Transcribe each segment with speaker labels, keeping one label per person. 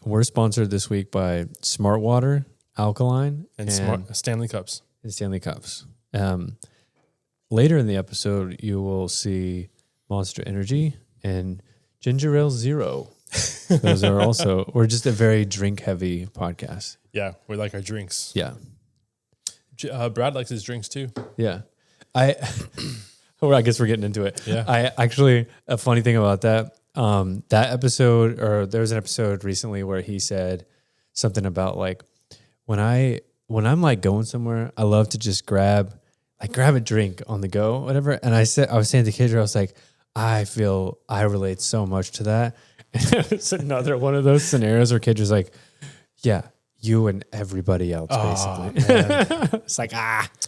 Speaker 1: we're sponsored this week by Smart Water, Alkaline,
Speaker 2: and Smart Stanley Cups.
Speaker 1: And Stanley Cups. Later in the episode, you will see Monster Energy and Ginger Ale Zero. Those are also, we're just a very drink-heavy podcast.
Speaker 2: Yeah, we like our drinks.
Speaker 1: Yeah.
Speaker 2: Brad likes his drinks too.
Speaker 1: Yeah. I guess we're getting into it.
Speaker 2: Yeah.
Speaker 1: I actually, a funny thing about that, that episode, or there was an episode recently where he said something about like, when I'm like going somewhere, I love to just grab a drink on the go, whatever. And I was saying to Kendra, I was like, I feel I relate so much to that. And it's another one of those scenarios where Kendra's like, yeah, you and everybody else, basically. It's like,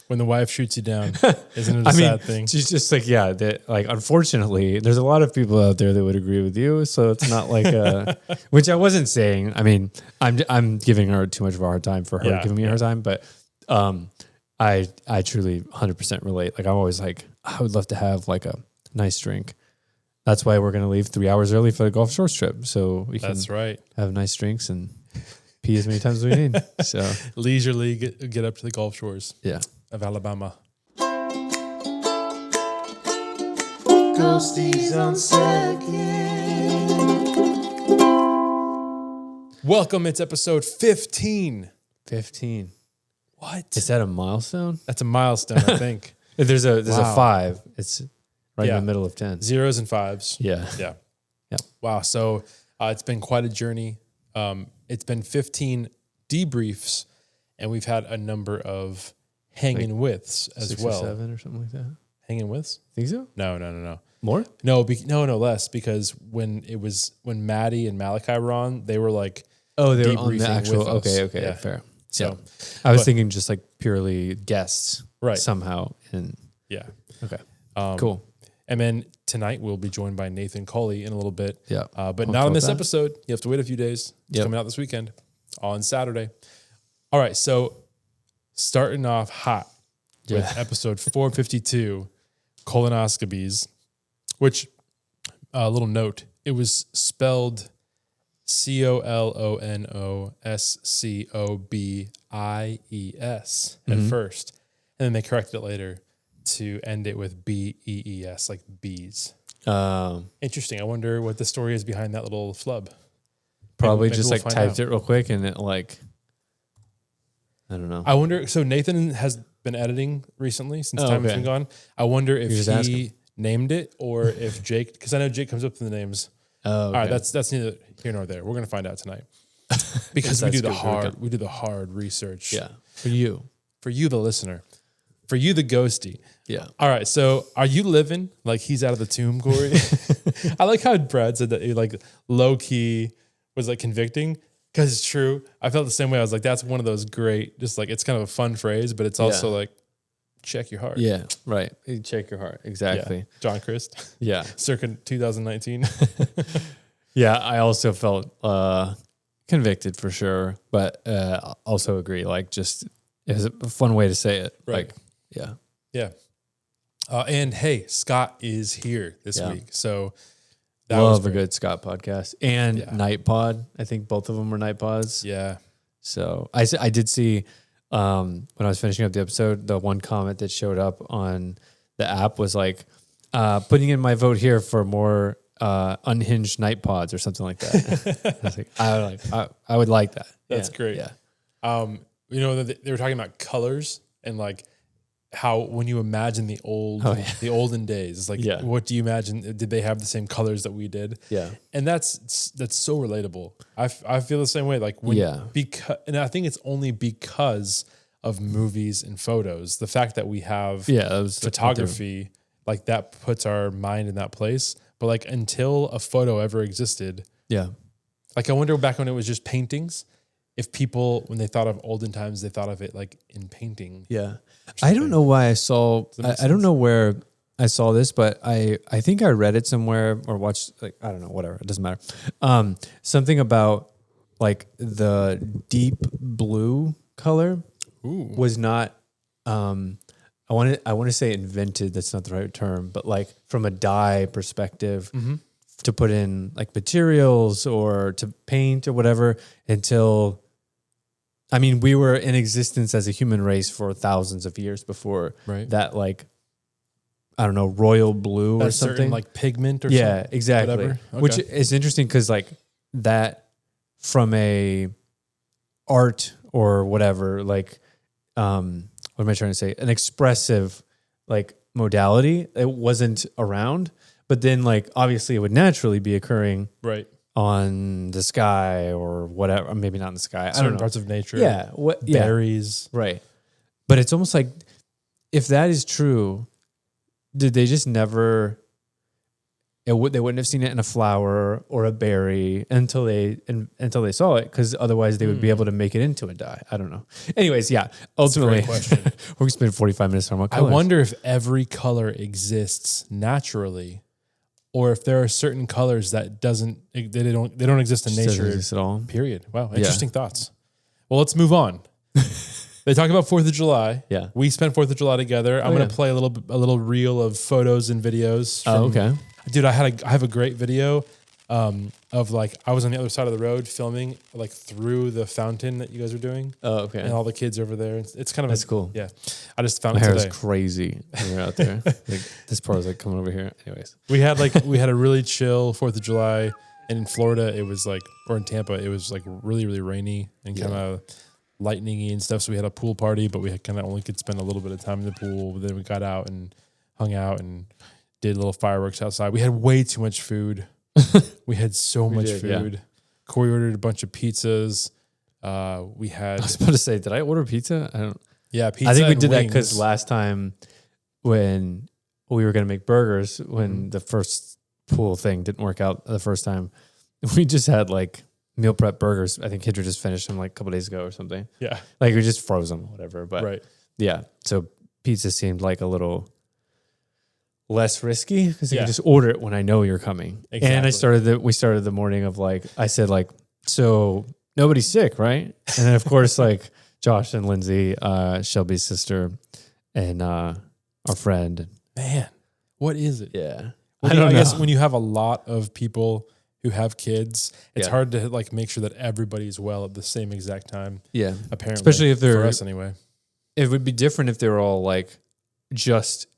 Speaker 2: when the wife shoots you down, isn't it a sad thing?
Speaker 1: She's just like, yeah, unfortunately, there's a lot of people out there that would agree with you. So it's not like, which I wasn't saying. I mean, I'm giving her too much of a hard time for her giving me a hard time, but I truly 100% relate. Like, I'm always like, I would love to have like a nice drink. That's why we're going to leave 3 hours early for the Gulf Shores trip. So we can have nice drinks and pee as many times as we need. So
Speaker 2: leisurely get up to the Gulf Shores of Alabama.
Speaker 3: Ghosties on second.
Speaker 2: Welcome. It's episode 15.
Speaker 1: 15.
Speaker 2: What?
Speaker 1: Is that a milestone?
Speaker 2: That's a milestone, I think.
Speaker 1: There's a 5. It's right in the middle of 10.
Speaker 2: Zeros and fives.
Speaker 1: Yeah.
Speaker 2: Wow. So it's been quite a journey. It's been 15 debriefs, and we've had a number of hang-in withs as
Speaker 1: 6
Speaker 2: well.
Speaker 1: or 7 or something like that.
Speaker 2: Hang-in withs?
Speaker 1: Think so?
Speaker 2: No.
Speaker 1: More?
Speaker 2: No, less, because when Maddie and Malachi were on, they were like,
Speaker 1: oh, they were on the actual.
Speaker 2: with us.
Speaker 1: Okay,
Speaker 2: Yeah.
Speaker 1: fair.
Speaker 2: So
Speaker 1: I was thinking just like purely guests,
Speaker 2: right?
Speaker 1: Somehow, and
Speaker 2: Yeah.
Speaker 1: okay, cool.
Speaker 2: And then tonight we'll be joined by Nathan Colley in a little bit.
Speaker 1: Yeah.
Speaker 2: But not on this episode. You have to wait a few days. It's coming out this weekend on Saturday. All right. So starting off hot with episode 452, Colonoscobees, which a little note, it was spelled Colonoscobies at first. And then they corrected it later to end it with BEES, like bees. Interesting. I wonder what the story is behind that little flub.
Speaker 1: Probably
Speaker 2: maybe
Speaker 1: just
Speaker 2: we'll
Speaker 1: like
Speaker 2: find
Speaker 1: typed
Speaker 2: out.
Speaker 1: it real quick and it like, I don't know.
Speaker 2: I wonder, so Nathan has been editing recently since time has been gone. I wonder if he named it or if Jake, because I know Jake comes up with the names.
Speaker 1: Oh, okay.
Speaker 2: All right, that's neither here nor there. We're going to find out tonight because we do the hard research.
Speaker 1: Yeah. For you,
Speaker 2: the listener, for you, the ghosty.
Speaker 1: Yeah.
Speaker 2: All right. So are you living like he's out of the tomb, Cory? I like how Brad said that he like low key was like convicting because it's true. I felt the same way. I was like, that's one of those great, just like, it's kind of a fun phrase, but it's also like, check your heart.
Speaker 1: Yeah. Right. Check your heart. Exactly.
Speaker 2: Yeah. John Christ.
Speaker 1: Yeah.
Speaker 2: Circa 2019.
Speaker 1: Yeah. I also felt convicted for sure, but also agree. Like just, it was a fun way to say it.
Speaker 2: Right.
Speaker 1: Like, yeah.
Speaker 2: Yeah. And hey, Scott is here this week. So that
Speaker 1: love
Speaker 2: was
Speaker 1: a good Scott podcast and Night Pod. I think both of them were Night Pods.
Speaker 2: Yeah.
Speaker 1: So I did see when I was finishing up the episode, the one comment that showed up on the app was like, putting in my vote here for more unhinged Night Pods or something like that. I was like, I would like that.
Speaker 2: That's great.
Speaker 1: Yeah.
Speaker 2: You know, they were talking about colors and like how when you imagine the olden days, it's like, what do you imagine? Did they have the same colors that we did?
Speaker 1: Yeah.
Speaker 2: And that's so relatable. I feel the same way. Like because, and I think it's only because of movies and photos. The fact that we have photography, like that puts our mind in that place. But like until a photo ever existed. Yeah. Like I wonder back when it was just paintings, if people, when they thought of olden times, they thought of it like in painting.
Speaker 1: Yeah. I don't know why I don't know where I saw this, but I think I read it somewhere or watched, like, I don't know, whatever. It doesn't matter. Something about like the deep blue color was not, I want to say invented. That's not the right term, but like from a dye perspective to put in like materials or to paint or whatever until, I mean, we were in existence as a human race for thousands of years before that, like, I don't know, royal blue or something.
Speaker 2: Certain like pigment or something.
Speaker 1: Yeah, exactly. Okay. Which is interesting because like that from a art or whatever, like, what am I trying to say? An expressive like modality. It wasn't around, but then like obviously it would naturally be occurring on the sky or whatever. Maybe not in the sky. I don't know.
Speaker 2: Parts of nature.
Speaker 1: Yeah.
Speaker 2: Berries.
Speaker 1: Right. But it's almost like if that is true, did they just never? They wouldn't have seen it in a flower or a berry until they saw it, because otherwise they would be able to make it into a dye. I don't know. Anyways, yeah. Ultimately, we're gonna spend 45 minutes talking about colors.
Speaker 2: I wonder if every color exists naturally, or if there are certain colors that they don't exist in nature.
Speaker 1: Doesn't exist at all.
Speaker 2: Period. Wow, interesting thoughts. Well, let's move on. They talk about 4th of July.
Speaker 1: Yeah.
Speaker 2: We spent 4th of July together. I'm going to play a little reel of photos and videos.
Speaker 1: Okay.
Speaker 2: Dude, I have a great video of like, I was on the other side of the road filming like through the fountain that you guys are doing.
Speaker 1: Oh, okay.
Speaker 2: And all the kids over there. It's kind of,
Speaker 1: that's cool.
Speaker 2: Yeah. I just found
Speaker 1: my
Speaker 2: it
Speaker 1: hair
Speaker 2: today.
Speaker 1: Was crazy when we were out there. Like, this part was like coming over here. Anyways.
Speaker 2: We had a really chill 4th of July, and in Florida it was like, or in Tampa, it was like really, really rainy and kind of lightningy and stuff. So we had a pool party, but we kind of only could spend a little bit of time in the pool. But then we got out and hung out and did little fireworks outside. We had way too much food. We had so much food. Yeah. Cory ordered a bunch of pizzas. We had.
Speaker 1: I was about to say, did I order pizza? I don't.
Speaker 2: Yeah, pizza.
Speaker 1: I think we did that because last time when we were going to make burgers, when the first pool thing didn't work out the first time, we just had like meal prep burgers. I think Hidra just finished them like a couple days ago or something.
Speaker 2: Yeah,
Speaker 1: like we just froze them, whatever. But yeah, so pizza seemed like a little less risky because you can just order it when I know you're coming. Exactly. And we started the morning of like, I said like, so nobody's sick, right? And then of course like Josh and Lindsay, Shelby's sister, and our friend.
Speaker 2: Man, what is it?
Speaker 1: Yeah.
Speaker 2: I guess when you have a lot of people who have kids, it's hard to like make sure that everybody's well at the same exact time.
Speaker 1: Yeah.
Speaker 2: Apparently.
Speaker 1: Especially if they're,
Speaker 2: for us anyway.
Speaker 1: It would be different if they were all like just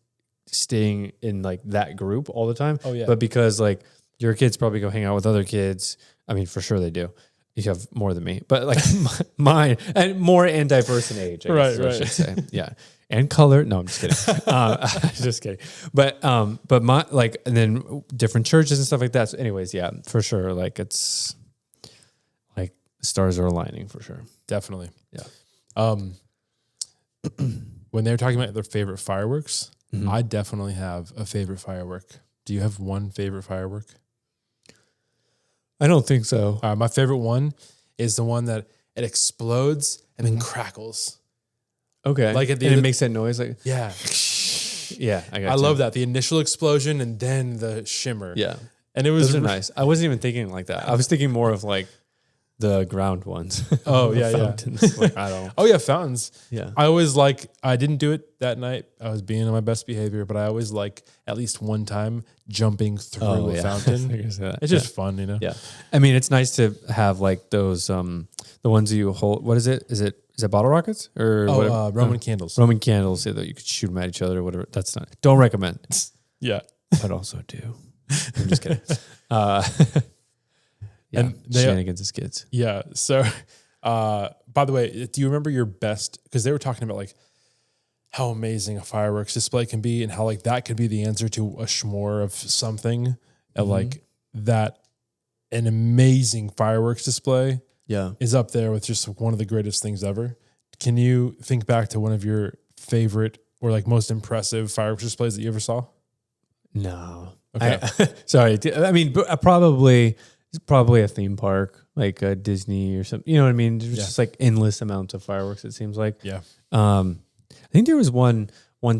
Speaker 1: staying in like that group all the time.
Speaker 2: Oh yeah.
Speaker 1: But because like your kids probably go hang out with other kids. I mean, for sure they do. You have more than me, but like mine and more and diverse in age. I should say. Yeah. And color. No, I'm just kidding. Just kidding. But my like, and then different churches and stuff like that. So anyways, yeah, for sure. Like it's like stars are aligning for sure.
Speaker 2: Definitely.
Speaker 1: Yeah.
Speaker 2: When they were talking about their favorite fireworks, I definitely have a favorite firework. Do you have one favorite firework?
Speaker 1: I don't think so.
Speaker 2: My favorite one is the one that it explodes and then crackles.
Speaker 1: Okay.
Speaker 2: Like it
Speaker 1: makes that noise. Like
Speaker 2: yeah.
Speaker 1: Yeah.
Speaker 2: I love that. The initial explosion and then the shimmer.
Speaker 1: Yeah.
Speaker 2: And it was
Speaker 1: those are nice. I wasn't even thinking like that. I was thinking more of like the ground ones.
Speaker 2: Oh yeah,
Speaker 1: fountains. Like, I don't.
Speaker 2: Oh yeah, fountains.
Speaker 1: Yeah.
Speaker 2: I didn't do it that night. I was being on my best behavior, but I always like at least one time jumping through a fountain. It's just fun, you know.
Speaker 1: Yeah. I mean, it's nice to have like those the ones you hold. What is it? Is it bottle rockets or
Speaker 2: Roman candles?
Speaker 1: Roman candles, so that you could shoot them at each other or whatever. That's not. Don't recommend.
Speaker 2: Yeah.
Speaker 1: But also do. I'm just kidding. Yeah, and shenanigans as kids.
Speaker 2: Yeah. So, by the way, do you remember your best? Because they were talking about like how amazing a fireworks display can be, and how like that could be the answer to a shmore of something. And like that, an amazing fireworks display, is up there with just one of the greatest things ever. Can you think back to one of your favorite or like most impressive fireworks displays that you ever saw?
Speaker 1: No.
Speaker 2: Okay.
Speaker 1: Sorry. I mean, it's probably a theme park, like a Disney or something. You know what I mean? There's just like endless amounts of fireworks, it seems like.
Speaker 2: Yeah.
Speaker 1: I think there was one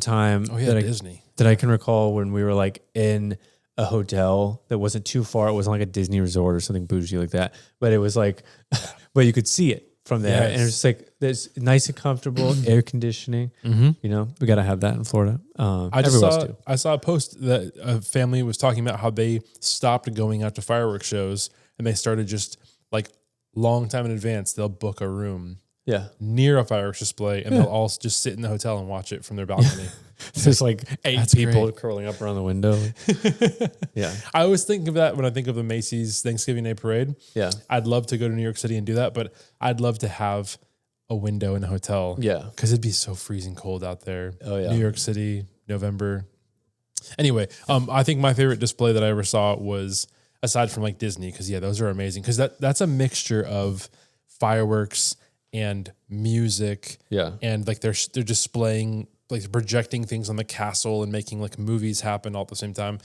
Speaker 1: time
Speaker 2: Disney.
Speaker 1: That I can recall when we were like in a hotel that wasn't too far. It wasn't like a Disney resort or something bougie like that. But it was like, but you could see it from there. Yes. And it was just like that's nice and comfortable, air conditioning. You know, we got to have that in Florida.
Speaker 2: I saw a post that a family was talking about how they stopped going out to fireworks shows and they started just like long time in advance. They'll book a room near a fireworks display and they'll all just sit in the hotel and watch it from their balcony.
Speaker 1: There's like 8 people curling up around the window. Yeah.
Speaker 2: I always think of that when I think of the Macy's Thanksgiving Day Parade.
Speaker 1: Yeah.
Speaker 2: I'd love to go to New York City and do that, but I'd love to have a window in a hotel.
Speaker 1: Yeah.
Speaker 2: Because it'd be so freezing cold out there.
Speaker 1: Oh, yeah.
Speaker 2: New York City, November. Anyway, I think my favorite display that I ever saw was, aside from like Disney, because those are amazing. Because that's a mixture of fireworks and music.
Speaker 1: Yeah.
Speaker 2: And like they're displaying, like projecting things on the castle and making like movies happen all at the same time.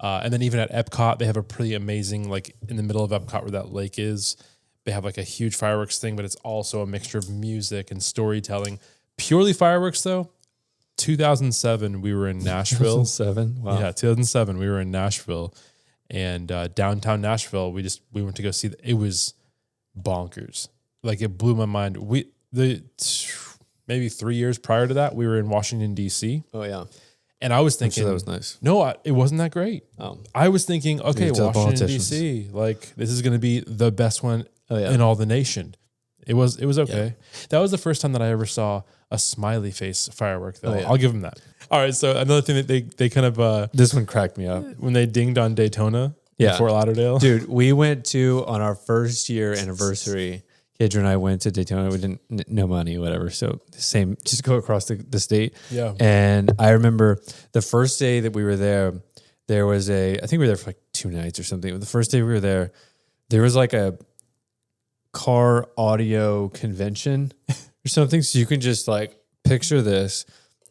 Speaker 2: And then even at Epcot, they have a pretty amazing, like in the middle of Epcot where that lake is, they have like a huge fireworks thing, but it's also a mixture of music and storytelling. Purely fireworks though. 2007, we were in Nashville.
Speaker 1: 2007? Wow.
Speaker 2: Yeah, 2007, we were in Nashville. And downtown Nashville, we went to go see, it was bonkers. Like it blew my mind. Maybe 3 years prior to that, we were in Washington, D.C.
Speaker 1: Oh, yeah.
Speaker 2: And I was thinking,
Speaker 1: that was nice.
Speaker 2: No, it wasn't that great.
Speaker 1: Oh.
Speaker 2: I was thinking, okay, Washington, D.C., like this is going to be the best one in all the nation. It was okay. Yeah. That was the first time that I ever saw a smiley face firework, though. I'll give them that. All right, so another thing that they kind of...
Speaker 1: this one cracked me up.
Speaker 2: When they dinged on Daytona in Fort Lauderdale.
Speaker 1: Dude, we went to, on our first year anniversary... Kedra and I went to Daytona. We didn't, no money, whatever. So same, just go across the state.
Speaker 2: Yeah.
Speaker 1: And I remember the first day that we were there was I think we were there for like 2 nights or something. The first day we were there was like a car audio convention or something. So you can just like picture this.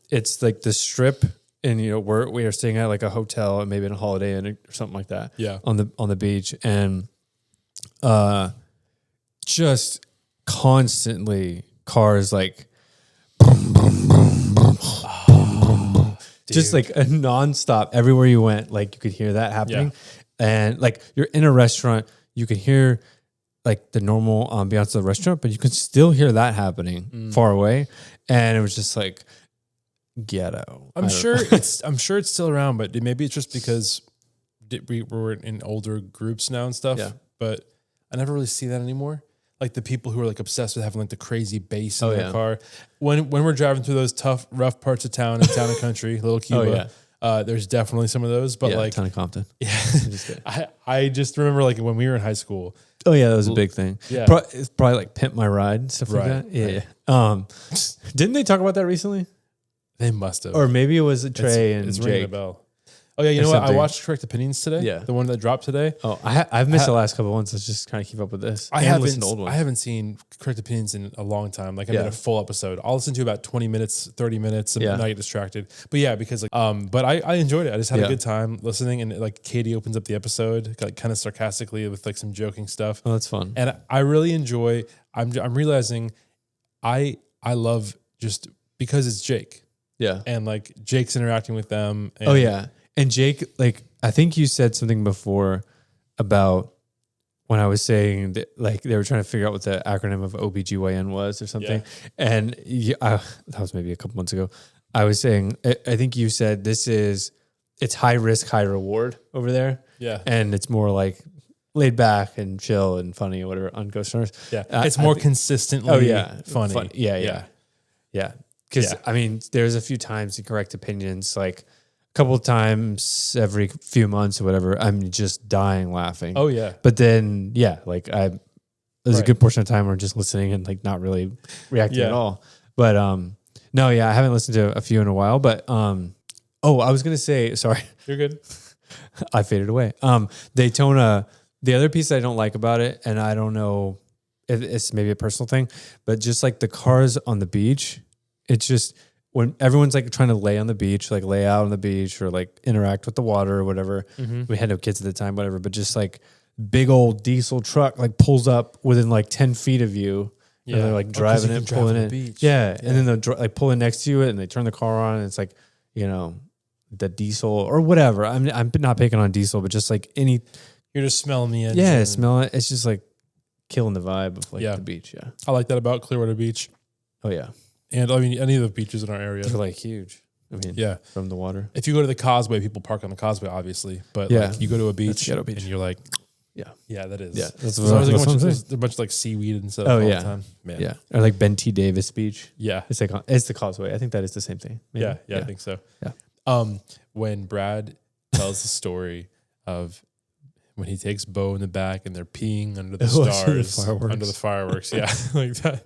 Speaker 1: It's like the Strip, and we are staying at like a hotel and maybe in a Holiday Inn or something like that.
Speaker 2: Yeah.
Speaker 1: On the beach, and just constantly cars like boom, boom, boom, boom, boom, boom. Just like a nonstop everywhere you went. Like you could hear that happening, and like you're in a restaurant, you can hear like the normal ambiance of the restaurant, but you can still hear that happening far away, and it was just like ghetto.
Speaker 2: I'm sure it's still around, but maybe it's just because we're in older groups now and stuff.
Speaker 1: Yeah.
Speaker 2: But I never really see that anymore. Like the people who are like obsessed with having like the crazy bass in their car. When we're driving through those tough, rough parts of town and town and country, little Cuba, there's definitely some of those. But like
Speaker 1: Town of Compton.
Speaker 2: Yeah. I just remember like when we were in high school.
Speaker 1: Oh yeah, that was a big thing.
Speaker 2: Yeah.
Speaker 1: It's probably like Pimp My Ride and stuff like that. Yeah. Right. Didn't they talk about that recently?
Speaker 2: They must have.
Speaker 1: Or maybe it was Trey and
Speaker 2: it's
Speaker 1: Jake.
Speaker 2: ringing a bell. Oh yeah, you know what? I watched Correct Opinions today.
Speaker 1: Yeah,
Speaker 2: the one that dropped today.
Speaker 1: Oh, I've missed the last couple of ones. Let's just kind of keep up with this.
Speaker 2: I haven't seen Correct Opinions in a long time. Like I did a full episode. I'll listen to about 20 minutes, 30 minutes, and then I get distracted. But yeah, because like but I enjoyed it. I just had a good time listening, and like Katie opens up the episode like kind of sarcastically with like some joking stuff.
Speaker 1: Oh, that's fun.
Speaker 2: And I really enjoy. I'm realizing I love just because it's Jake.
Speaker 1: Yeah,
Speaker 2: and like Jake's interacting with them. And
Speaker 1: and Jake, like, I think you said something before about when I was saying that, like, they were trying to figure out what the acronym of OBGYN was or something. Yeah. And that was maybe a couple months ago. I was saying, I think you said it's high risk, high reward over there.
Speaker 2: Yeah.
Speaker 1: And it's more like laid back and chill and funny or whatever on Ghost Hunters.
Speaker 2: Yeah. It's more consistently funny.
Speaker 1: Yeah. Because, I mean, there's a few times in Correct Opinions, like, couple of times every few months or whatever, I'm just dying laughing.
Speaker 2: Oh yeah.
Speaker 1: But then like there's a good portion of time where I'm just listening and like not really reacting at all. But no, I haven't listened to a few in a while. But I was gonna say, sorry.
Speaker 2: You're good.
Speaker 1: I faded away. Daytona, the other piece I don't like about it, and I don't know if it's maybe a personal thing, but just like the cars on the beach, it's just when everyone's like trying to lay on the beach, like lay out on the beach or like interact with the water or whatever. Mm-hmm. We had no kids at the time, whatever, but just like big old diesel truck like pulls up within like 10 feet of you. Yeah. And they're like driving it, pulling it. Yeah. And then they'll like pull in next to it and they turn the car on and it's like, the diesel or whatever. I'm not picking on diesel, but just like any.
Speaker 2: You're just smelling the engine.
Speaker 1: Yeah, smelling it. It's just like killing the vibe of like the beach. Yeah.
Speaker 2: I like that about Clearwater Beach.
Speaker 1: Oh yeah.
Speaker 2: And I mean, any of the beaches in our area.
Speaker 1: They're like huge. I mean, from the water.
Speaker 2: If you go to the causeway, people park on the causeway, obviously. But like you go to a beach and you're like, yeah, that is.
Speaker 1: Yeah,
Speaker 2: that's there's a bunch of like seaweed and stuff all the time. Man.
Speaker 1: Yeah, or like Ben T. Davis Beach.
Speaker 2: Yeah,
Speaker 1: it's like it's the causeway. I think that is the same thing.
Speaker 2: Maybe. Yeah, I think so. Yeah. When Brad tells the story of when he takes Bo in the back and they're peeing under the stars, under the fireworks. Yeah, like that.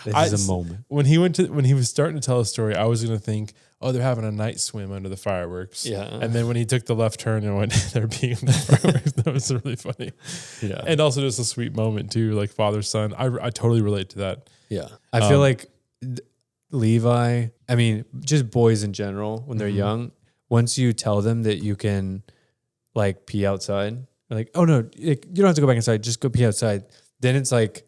Speaker 1: This is a moment.
Speaker 2: When he was starting to tell a story, I was going to think, oh, they're having a night swim under the fireworks.
Speaker 1: Yeah.
Speaker 2: And then when he took the left turn and went, they're being the fireworks, that was really funny. Yeah. And also just a sweet moment too, like father, son. I totally relate to that.
Speaker 1: Yeah. I feel like Levi, I mean, just boys in general, when they're young, once you tell them that you can like pee outside, they're like, oh no, you don't have to go back inside, just go pee outside. Then it's like,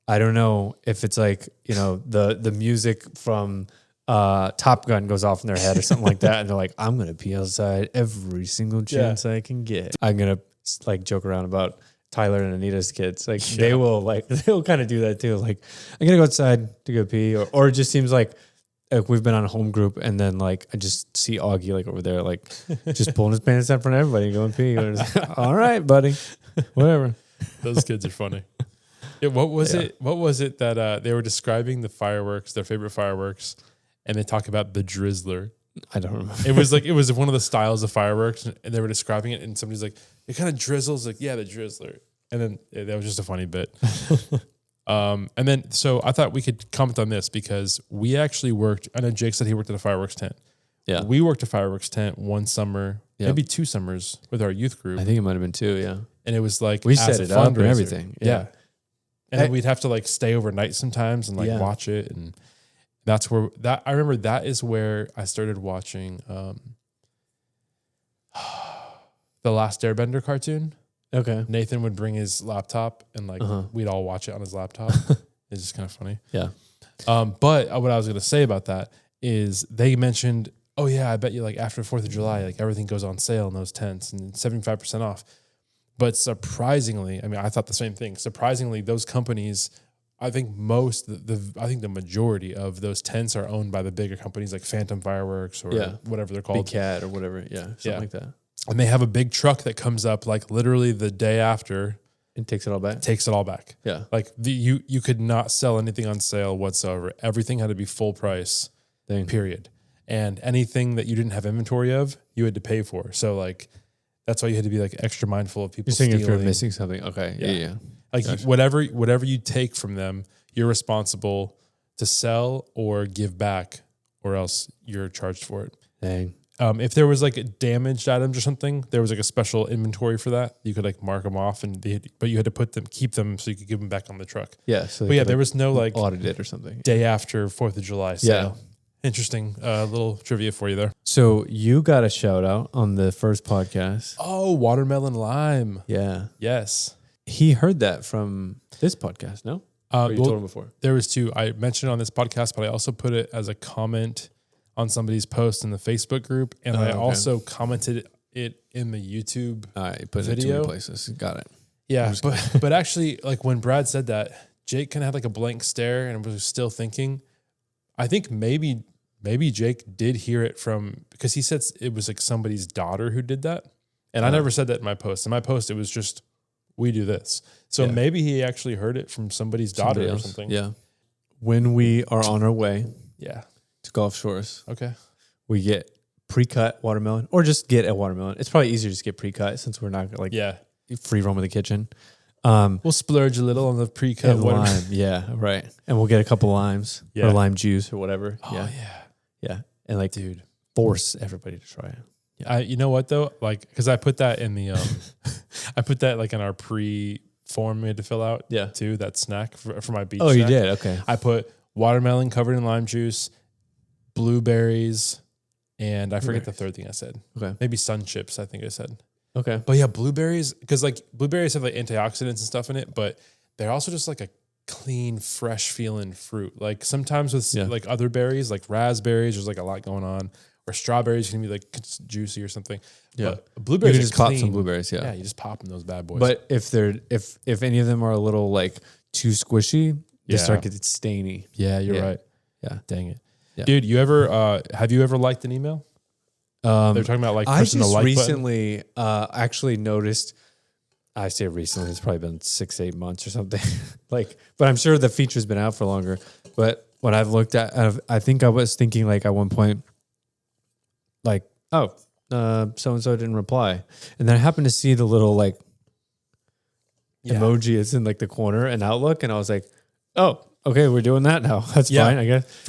Speaker 1: I don't know if it's like, you know, the music from Top Gun goes off in their head or something like that. And they're like, I'm going to pee outside every single chance I can get. I'm going to like joke around about Tyler and Anita's kids. Like they'll kind of do that too. Like, I'm going to go outside to go pee. Or it just seems like we've been on a home group and then like I just see Augie like over there, like just pulling his pants down in front of everybody and going pee. Like, all right, buddy, whatever.
Speaker 2: Those kids are funny. Yeah, what was it that they were describing the fireworks, their favorite fireworks, and they talk about the drizzler.
Speaker 1: I don't remember.
Speaker 2: It was one of the styles of fireworks, and they were describing it, and somebody's like, it kind of drizzles, like, yeah, the drizzler. And then that was just a funny bit. And then, so I thought we could comment on this because we actually worked, I know Jake said he worked at a fireworks tent. Yeah. We worked a fireworks tent one summer, maybe 2 summers with our youth group.
Speaker 1: I think it might have been 2, yeah.
Speaker 2: And it was like,
Speaker 1: we set it up and everything.
Speaker 2: Yeah. And then we'd have to like stay overnight sometimes and like watch it. And that's where I remember that is where I started watching the Last Airbender cartoon.
Speaker 1: Okay.
Speaker 2: Nathan would bring his laptop and like we'd all watch it on his laptop. It's just kind of funny.
Speaker 1: Yeah.
Speaker 2: But what I was going to say about that is they mentioned, oh yeah, I bet you like after 4th of July, like everything goes on sale in those tents and 75% off. But surprisingly, I mean, I thought the same thing. Surprisingly, those companies, I think the majority of those tents are owned by the bigger companies like Phantom Fireworks or whatever they're called.
Speaker 1: Big Cat or whatever. Yeah. Something like that.
Speaker 2: And they have a big truck that comes up like literally the day after.
Speaker 1: And takes it all back. Yeah.
Speaker 2: Like you could not sell anything on sale whatsoever. Everything had to be full price, period. And anything that you didn't have inventory of, you had to pay for. So like, that's why you had to be like extra mindful of people stealing.
Speaker 1: If you're missing something. Okay. Yeah.
Speaker 2: Like gotcha. whatever you take from them, you're responsible to sell or give back, or else you're charged for it.
Speaker 1: Dang.
Speaker 2: If there was like damaged items or something, there was like a special inventory for that. You could like mark them off, but you had to keep them so you could give them back on the truck.
Speaker 1: Yeah. So
Speaker 2: there was no like
Speaker 1: audit it or something.
Speaker 2: Day after 4th of July sale. Yeah. Interesting little trivia for you there.
Speaker 1: So you got a shout out on the first podcast.
Speaker 2: Oh, watermelon lime.
Speaker 1: Yeah.
Speaker 2: Yes.
Speaker 1: He heard that from this podcast, no? Or you told him before?
Speaker 2: There was 2. I mentioned it on this podcast, but I also put it as a comment on somebody's post in the Facebook group. And I also commented it in the YouTube
Speaker 1: put
Speaker 2: video.
Speaker 1: It in 2 places. Got it.
Speaker 2: Yeah. But actually, like when Brad said that, Jake kind of had like a blank stare and was still thinking. I think maybe Jake did hear it from, because he said it was like somebody's daughter who did that. And I never said that in my post. In my post, it was just, we do this. So maybe he actually heard it from somebody's daughter or something.
Speaker 1: Yeah. When we are on our way to Gulf Shores, we get pre-cut watermelon or just get a watermelon. It's probably easier to just get pre-cut since we're not like free roam in the kitchen.
Speaker 2: We'll splurge a little on the pre-cut
Speaker 1: lime. Yeah, right. And we'll get a couple limes or lime juice or whatever.
Speaker 2: Oh,
Speaker 1: yeah. And like, dude, force everybody to try it.
Speaker 2: Yeah. You know what though? Like, because I put that in the, I put that like in our pre-form we had to fill out too, that snack for my beach snack.
Speaker 1: You did? Okay.
Speaker 2: I put watermelon covered in lime juice, blueberries, and I forget the third thing I said. Okay. Maybe sun chips, I think I said.
Speaker 1: Okay.
Speaker 2: But yeah, blueberries, because like blueberries have like antioxidants and stuff in it, but they're also just like a clean, fresh feeling fruit. Like sometimes with like other berries, like raspberries, there's like a lot going on. Or strawberries can be like juicy or something. Yeah. But blueberries
Speaker 1: you can just pop some blueberries,
Speaker 2: you just pop them those bad boys.
Speaker 1: But if any of them are a little like too squishy, They start getting stainy.
Speaker 2: Yeah, you're right.
Speaker 1: Yeah.
Speaker 2: Dang it.
Speaker 1: Yeah.
Speaker 2: Dude, have you ever liked an email? They're talking about like pressing the like button. I just
Speaker 1: recently actually noticed, I say recently, it's probably been 6-8 months or something. But I'm sure the feature's been out for longer. But what I've looked at, I think I was thinking like at one point, like, oh, so-and-so didn't reply. And then I happened to see the little like emoji is in like the corner in Outlook. And I was like, oh, okay, we're doing that now. That's fine, I guess.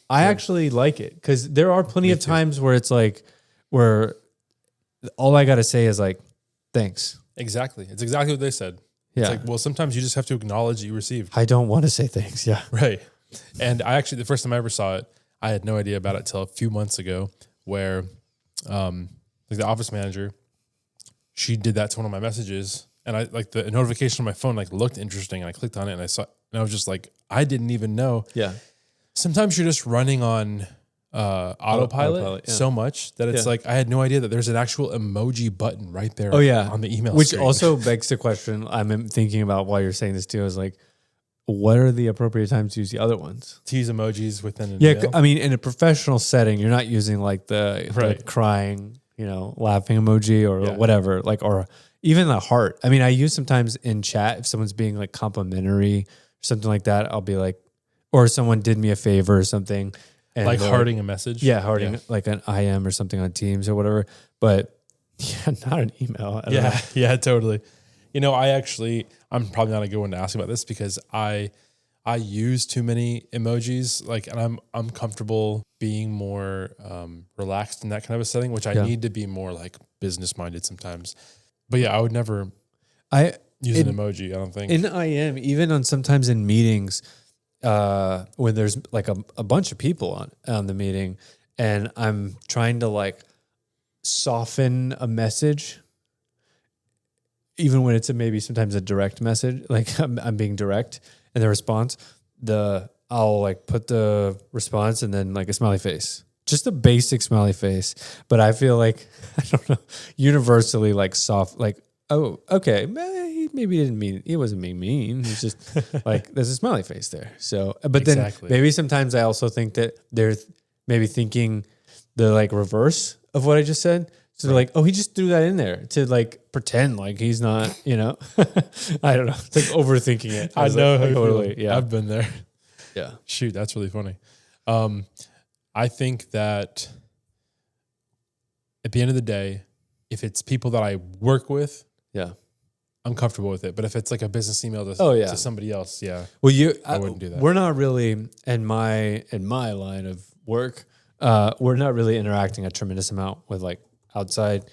Speaker 1: I actually like it because there are plenty of times where it's like, where all I got to say is like, thanks.
Speaker 2: Exactly. It's exactly what they said. It's like, well, sometimes you just have to acknowledge that you received.
Speaker 1: I don't want to say thanks. Yeah.
Speaker 2: Right. And I actually, the first time I ever saw it, I had no idea about it till a few months ago where like the office manager, she did that to one of my messages. And I like the notification on my phone, like looked interesting. And I clicked on it and I saw it. And I was just like, I didn't even know.
Speaker 1: Yeah.
Speaker 2: Sometimes you're just running on autopilot so much that it's like, I had no idea that there's an actual emoji button right there on the email
Speaker 1: Which
Speaker 2: screen.
Speaker 1: also begs the question I'm thinking about while you're saying this too, is like, what are the appropriate times to use the other ones?
Speaker 2: To use emojis within an email?
Speaker 1: I mean, in a professional setting, you're not using like the crying, laughing emoji or whatever, like, or even the heart. I mean, I use sometimes in chat, if someone's being like complimentary or something like that, I'll be like, or someone did me a favor or something. And
Speaker 2: like hearting a message?
Speaker 1: Yeah, hearting like an IM or something on Teams or whatever. But not an email.
Speaker 2: Yeah, totally. I'm probably not a good one to ask about this because I use too many emojis, like, and I'm comfortable being more relaxed in that kind of a setting, which I need to be more like business minded sometimes. But yeah, I would never use an emoji. I don't think
Speaker 1: in IM, even sometimes in meetings, when there's like a bunch of people on the meeting, and I'm trying to like soften a message. Even when it's maybe sometimes a direct message, like I'm being direct in the response, I'll like put the response and then like a smiley face, just a basic smiley face. But I feel like, I don't know, universally like soft, like, oh, okay, maybe he didn't mean, he wasn't being mean. He's just like, there's a smiley face there. So, but then maybe sometimes I also think that they're maybe thinking the like reverse of what I just said. So they're like, oh, he just threw that in there to like pretend like he's not, I don't know. It's like overthinking it.
Speaker 2: I know.
Speaker 1: Like, totally. Yeah.
Speaker 2: I've been there.
Speaker 1: Yeah.
Speaker 2: Shoot, that's really funny. I think that at the end of the day, if it's people that I work with, I'm comfortable with it. But if it's like a business email to somebody else,
Speaker 1: well,
Speaker 2: I wouldn't do that.
Speaker 1: We're not really in my line of work. We're not really interacting a tremendous amount with like outside.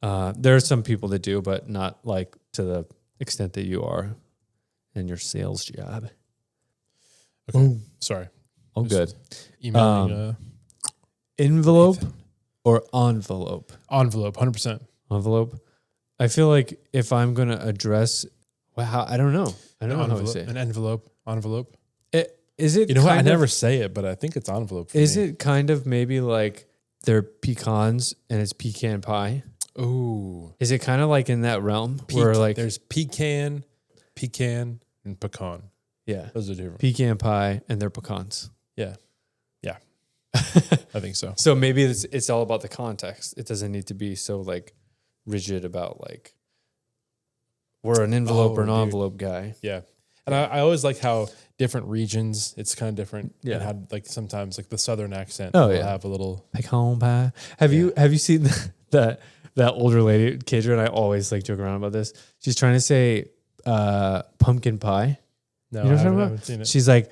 Speaker 1: There are some people that do, but not like to the extent that you are in your sales job.
Speaker 2: Okay. Sorry.
Speaker 1: Oh, good.
Speaker 2: Emailing
Speaker 1: envelope or envelope?
Speaker 2: Envelope, 100%.
Speaker 1: Envelope. I feel like if I'm going to address, I don't know. I don't know how to say it.
Speaker 2: An envelope.
Speaker 1: Is it?
Speaker 2: You know what? I never say it, but I think it's envelope for me.
Speaker 1: Is it kind of maybe like they're pecans and it's pecan pie?
Speaker 2: Ooh.
Speaker 1: Is it kind of like in that realm where like
Speaker 2: there's pecan, and pecan?
Speaker 1: Yeah.
Speaker 2: Those are different.
Speaker 1: Pecan pie and they're pecans.
Speaker 2: Yeah. I think so.
Speaker 1: So maybe it's all about the context. It doesn't need to be so like rigid about like we're an envelope or an envelope guy.
Speaker 2: Yeah. And I always like how different regions, it's kind of different.
Speaker 1: Yeah.
Speaker 2: And how like sometimes like the southern accent
Speaker 1: will
Speaker 2: have a little
Speaker 1: pecan pie. Have you seen that older lady, Kendra, and I always like joke around about this. She's trying to say pumpkin pie.
Speaker 2: No,
Speaker 1: you know
Speaker 2: I haven't seen it.
Speaker 1: She's like,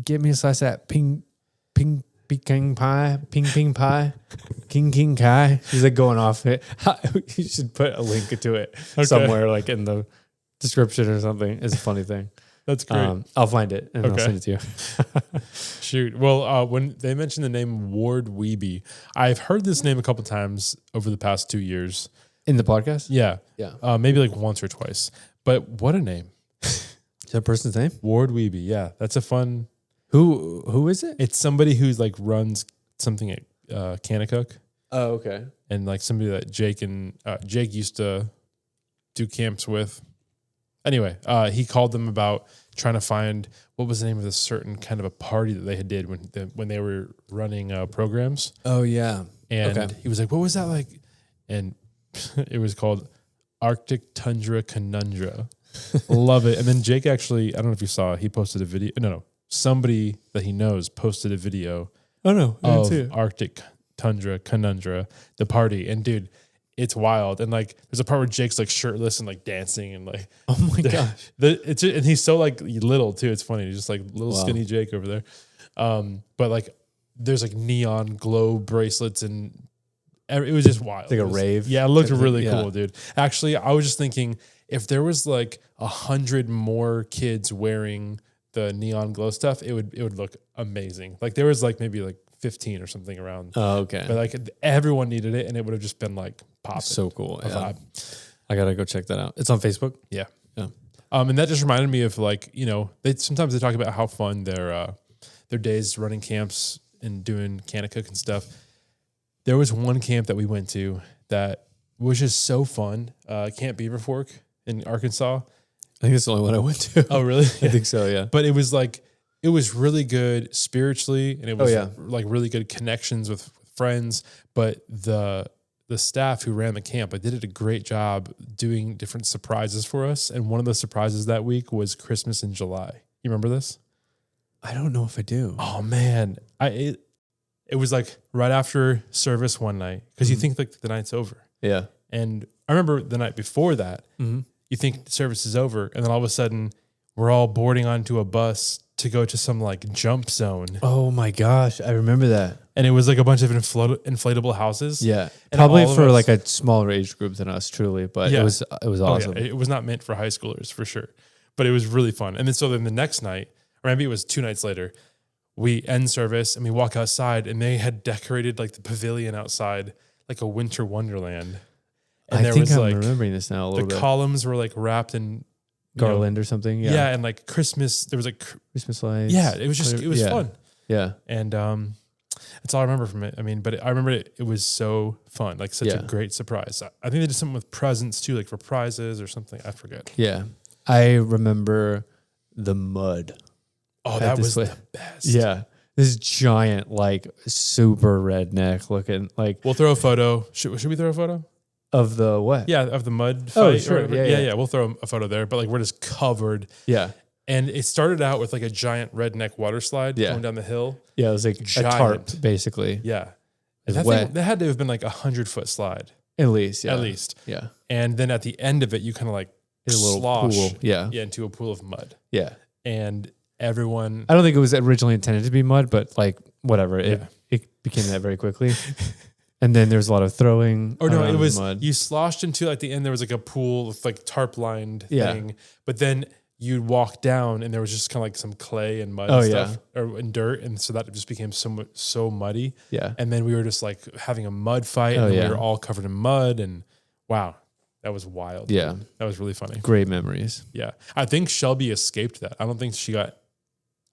Speaker 1: give me a slice of that pecan pie, king pie, king kai. She's like going off it. You should put a link to it somewhere, like in the description or something. It's a funny thing.
Speaker 2: That's great.
Speaker 1: I'll find it and I'll send it to you.
Speaker 2: Shoot. Well, when they mentioned the name Ward Weeby, I've heard this name a couple times over the past 2 years.
Speaker 1: In the podcast?
Speaker 2: Yeah. Maybe like once or twice. But what a name.
Speaker 1: Is that a person's name?
Speaker 2: Ward Weeby. Yeah. That's a fun.
Speaker 1: Who is it?
Speaker 2: It's somebody who's like runs something at Kanakuk.
Speaker 1: Oh, okay.
Speaker 2: And like somebody that Jake used to do camps with. Anyway, he called them about trying to find what was the name of this certain kind of a party that they had did when they were running programs.
Speaker 1: Oh yeah.
Speaker 2: And he was like, what was that like? And it was called Arctic Tundra Conundra. Love it. And then Jake actually, I don't know if you saw, he posted a video. No, somebody that he knows posted a video.
Speaker 1: Oh no,
Speaker 2: of Arctic Tundra Conundra, the party. And dude, it's wild. And like, there's a part where Jake's like shirtless and like dancing and like,
Speaker 1: oh my gosh.
Speaker 2: And he's so like little too. It's funny. He's just like little skinny Jake over there. But like, there's like neon glow bracelets and it was just wild.
Speaker 1: Like a rave.
Speaker 2: Yeah, it looked really cool, dude. Actually, I was just thinking if there was like 100 more kids wearing the neon glow stuff, it would look amazing. Like there was like maybe like 15 or something around.
Speaker 1: Oh, okay.
Speaker 2: But like everyone needed it and it would have just been like popping.
Speaker 1: So cool. Yeah. I gotta go check that out. It's on Facebook.
Speaker 2: Yeah. Yeah. And that just reminded me of like, you know, sometimes they talk about how fun their days running camps and doing Kanakuk and stuff. There was one camp that we went to that was just so fun. Camp Beaver Fork in Arkansas.
Speaker 1: I think it's the only one I went to.
Speaker 2: Oh, really?
Speaker 1: I think so, yeah.
Speaker 2: But it was like, it was really good spiritually and it was like really good connections with friends. But the staff who ran the camp, they did a great job doing different surprises for us. And one of the surprises that week was Christmas in July. You remember this?
Speaker 1: I don't know if I do.
Speaker 2: Oh man. It was like right after service one night because you think like the night's over.
Speaker 1: Yeah.
Speaker 2: And I remember the night before that, you think the service is over. And then all of a sudden we're all boarding onto a bus to go to some like jump zone.
Speaker 1: Oh my gosh. I remember that.
Speaker 2: And it was like a bunch of inflatable houses.
Speaker 1: Yeah.
Speaker 2: And
Speaker 1: probably for like a smaller age group than us, truly. But it was awesome.
Speaker 2: It was not meant for high schoolers for sure. But it was really fun. And then the next night, or maybe it was 2 nights later, we end service and we walk outside and they had decorated like the pavilion outside like a winter wonderland. And
Speaker 1: I think I'm remembering this now a little bit.
Speaker 2: The columns were like wrapped in
Speaker 1: garland or something. Yeah.
Speaker 2: Yeah. And like Christmas, there was like
Speaker 1: Christmas lights.
Speaker 2: Yeah. It was fun.
Speaker 1: Yeah.
Speaker 2: And that's all I remember from it. I mean, but I remember it was so fun, like such a great surprise. I think they did something with presents too, like for prizes or something. I forget.
Speaker 1: Yeah. I remember the mud.
Speaker 2: Oh, that was the best.
Speaker 1: Yeah. This giant, like super redneck looking, like.
Speaker 2: We'll throw a photo. Should we throw a photo?
Speaker 1: Of the what?
Speaker 2: Yeah, of the mud fight.
Speaker 1: Oh, sure.
Speaker 2: Yeah. We'll throw a photo there. But like we're just covered.
Speaker 1: Yeah.
Speaker 2: And it started out with like a giant redneck water slide going down the hill.
Speaker 1: Yeah, it was like a tarp, basically.
Speaker 2: Yeah. That had to have been like 100-foot slide.
Speaker 1: At least, yeah.
Speaker 2: At least.
Speaker 1: Yeah.
Speaker 2: And then at the end of it, you kind of like
Speaker 1: a little
Speaker 2: slosh
Speaker 1: pool. Yeah.
Speaker 2: Into a pool of mud.
Speaker 1: Yeah.
Speaker 2: And everyone...
Speaker 1: I don't think it was originally intended to be mud, but like whatever. It became that very quickly. And then there's a lot of throwing.
Speaker 2: Or no, it was mud. You sloshed into like the end. There was like a pool with like tarp lined thing, but then you'd walk down and there was just kind of like some clay and mud and stuff and dirt, and so that just became so muddy. Yeah, and then we were just like having a mud fight, and we were all covered in mud, and wow, that was wild. Yeah, that was really funny.
Speaker 1: Great memories.
Speaker 2: Yeah, I think Shelby escaped that. I don't think she got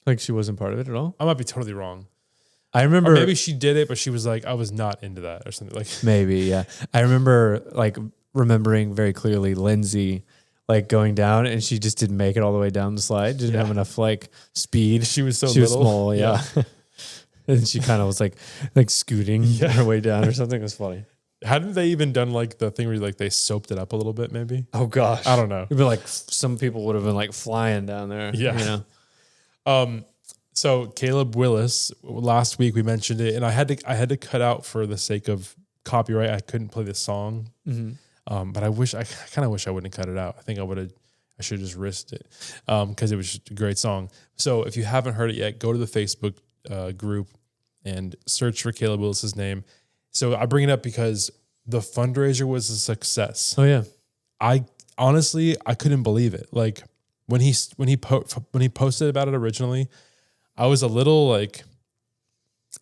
Speaker 1: like she wasn't part of it at all.
Speaker 2: I might be totally wrong.
Speaker 1: I remember,
Speaker 2: or maybe she did it, but she was like, I was not into that or something like.
Speaker 1: Maybe, yeah. I remember like remembering very clearly Lindsay like going down, and she just didn't make it all the way down the slide. Didn't have enough like speed.
Speaker 2: She was
Speaker 1: she was small, yeah. And she kind of was like scooting her way down or something. It was funny.
Speaker 2: Hadn't they even done like the thing where like they soaped it up a little bit? Maybe.
Speaker 1: Oh gosh,
Speaker 2: I don't know.
Speaker 1: It'd be like some people would have been like flying down there. Yeah, you
Speaker 2: know. So Caleb Willis, last week we mentioned it, and I had to cut out for the sake of copyright. I couldn't play this song, but I kind of wish I wouldn't cut it out. I think I should have just risked it because it was just a great song. So if you haven't heard it yet, go to the Facebook group and search for Caleb Willis's name. So I bring it up because the fundraiser was a success.
Speaker 1: Oh yeah,
Speaker 2: I honestly couldn't believe it. Like when he posted about it originally, I was a little like,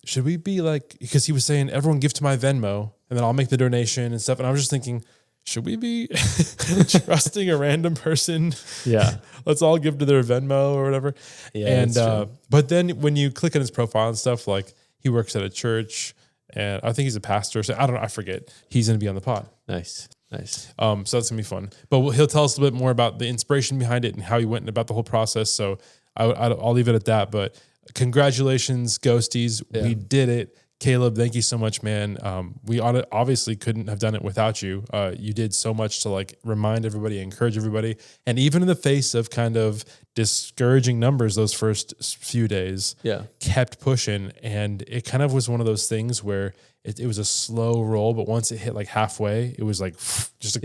Speaker 2: should we be like, because he was saying, everyone give to my Venmo and then I'll make the donation and stuff. And I was just thinking, should we be trusting a random person? Yeah. Let's all give to their Venmo or whatever. Yeah. And, but then when you click on his profile and stuff, like he works at a church and I think he's a pastor. So I don't know. I forget. He's going to be on the pod.
Speaker 1: Nice. Nice.
Speaker 2: So that's gonna be fun. But he'll tell us a bit more about the inspiration behind it and how he went about the whole process. So I'll leave it at that. But congratulations, Ghosties. Yeah. We did it. Caleb, thank you so much, man. We obviously couldn't have done it without you. You did so much to like remind everybody, encourage everybody. And even in the face of kind of discouraging numbers those first few days, kept pushing. And it kind of was one of those things where it was a slow roll, but once it hit like halfway, it was like just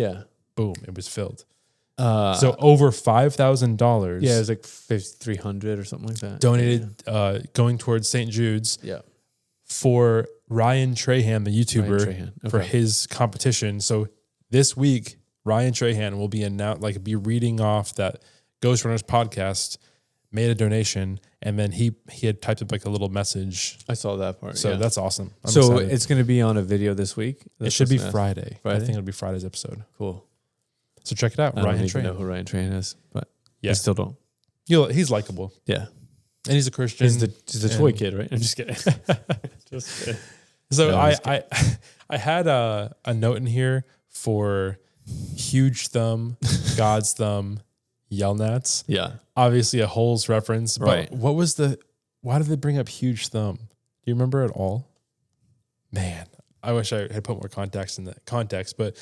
Speaker 2: boom, it was filled. So over $5,000.
Speaker 1: Yeah, it was like 5,300 or something like that.
Speaker 2: Donated, going towards St. Jude's.
Speaker 1: Yeah.
Speaker 2: For Ryan Trahan, the YouTuber, for his competition. So this week, Ryan Trahan will be reading off that Ghost Runners podcast, made a donation, and then he had typed up like a little message.
Speaker 1: I saw that part.
Speaker 2: So that's awesome.
Speaker 1: I'm excited. It's going to be on a video this week.
Speaker 2: It should be Friday. I think it'll be Friday's episode.
Speaker 1: Cool.
Speaker 2: So check it out.
Speaker 1: I don't even know who Ryan Trahan is, but I still don't.
Speaker 2: He's likable.
Speaker 1: Yeah.
Speaker 2: And he's a Christian.
Speaker 1: He's the toy kid, right? I'm just kidding. Just kidding.
Speaker 2: So no, I had a note in here for Huge Thumb, God's Thumb, Yelnats.
Speaker 1: Yeah.
Speaker 2: Obviously a Holes reference. But
Speaker 1: right.
Speaker 2: Why did they bring up Huge Thumb? Do you remember at all? Man, I wish I had put more context in that context. But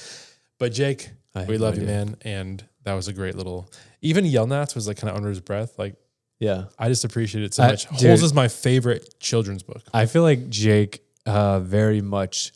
Speaker 2: Jake, we love you, man. And that was a great little, even Yelnats was like kind of under his breath. Like, yeah, I just appreciate it so much. Holes is my favorite children's book.
Speaker 1: I feel like Jake very much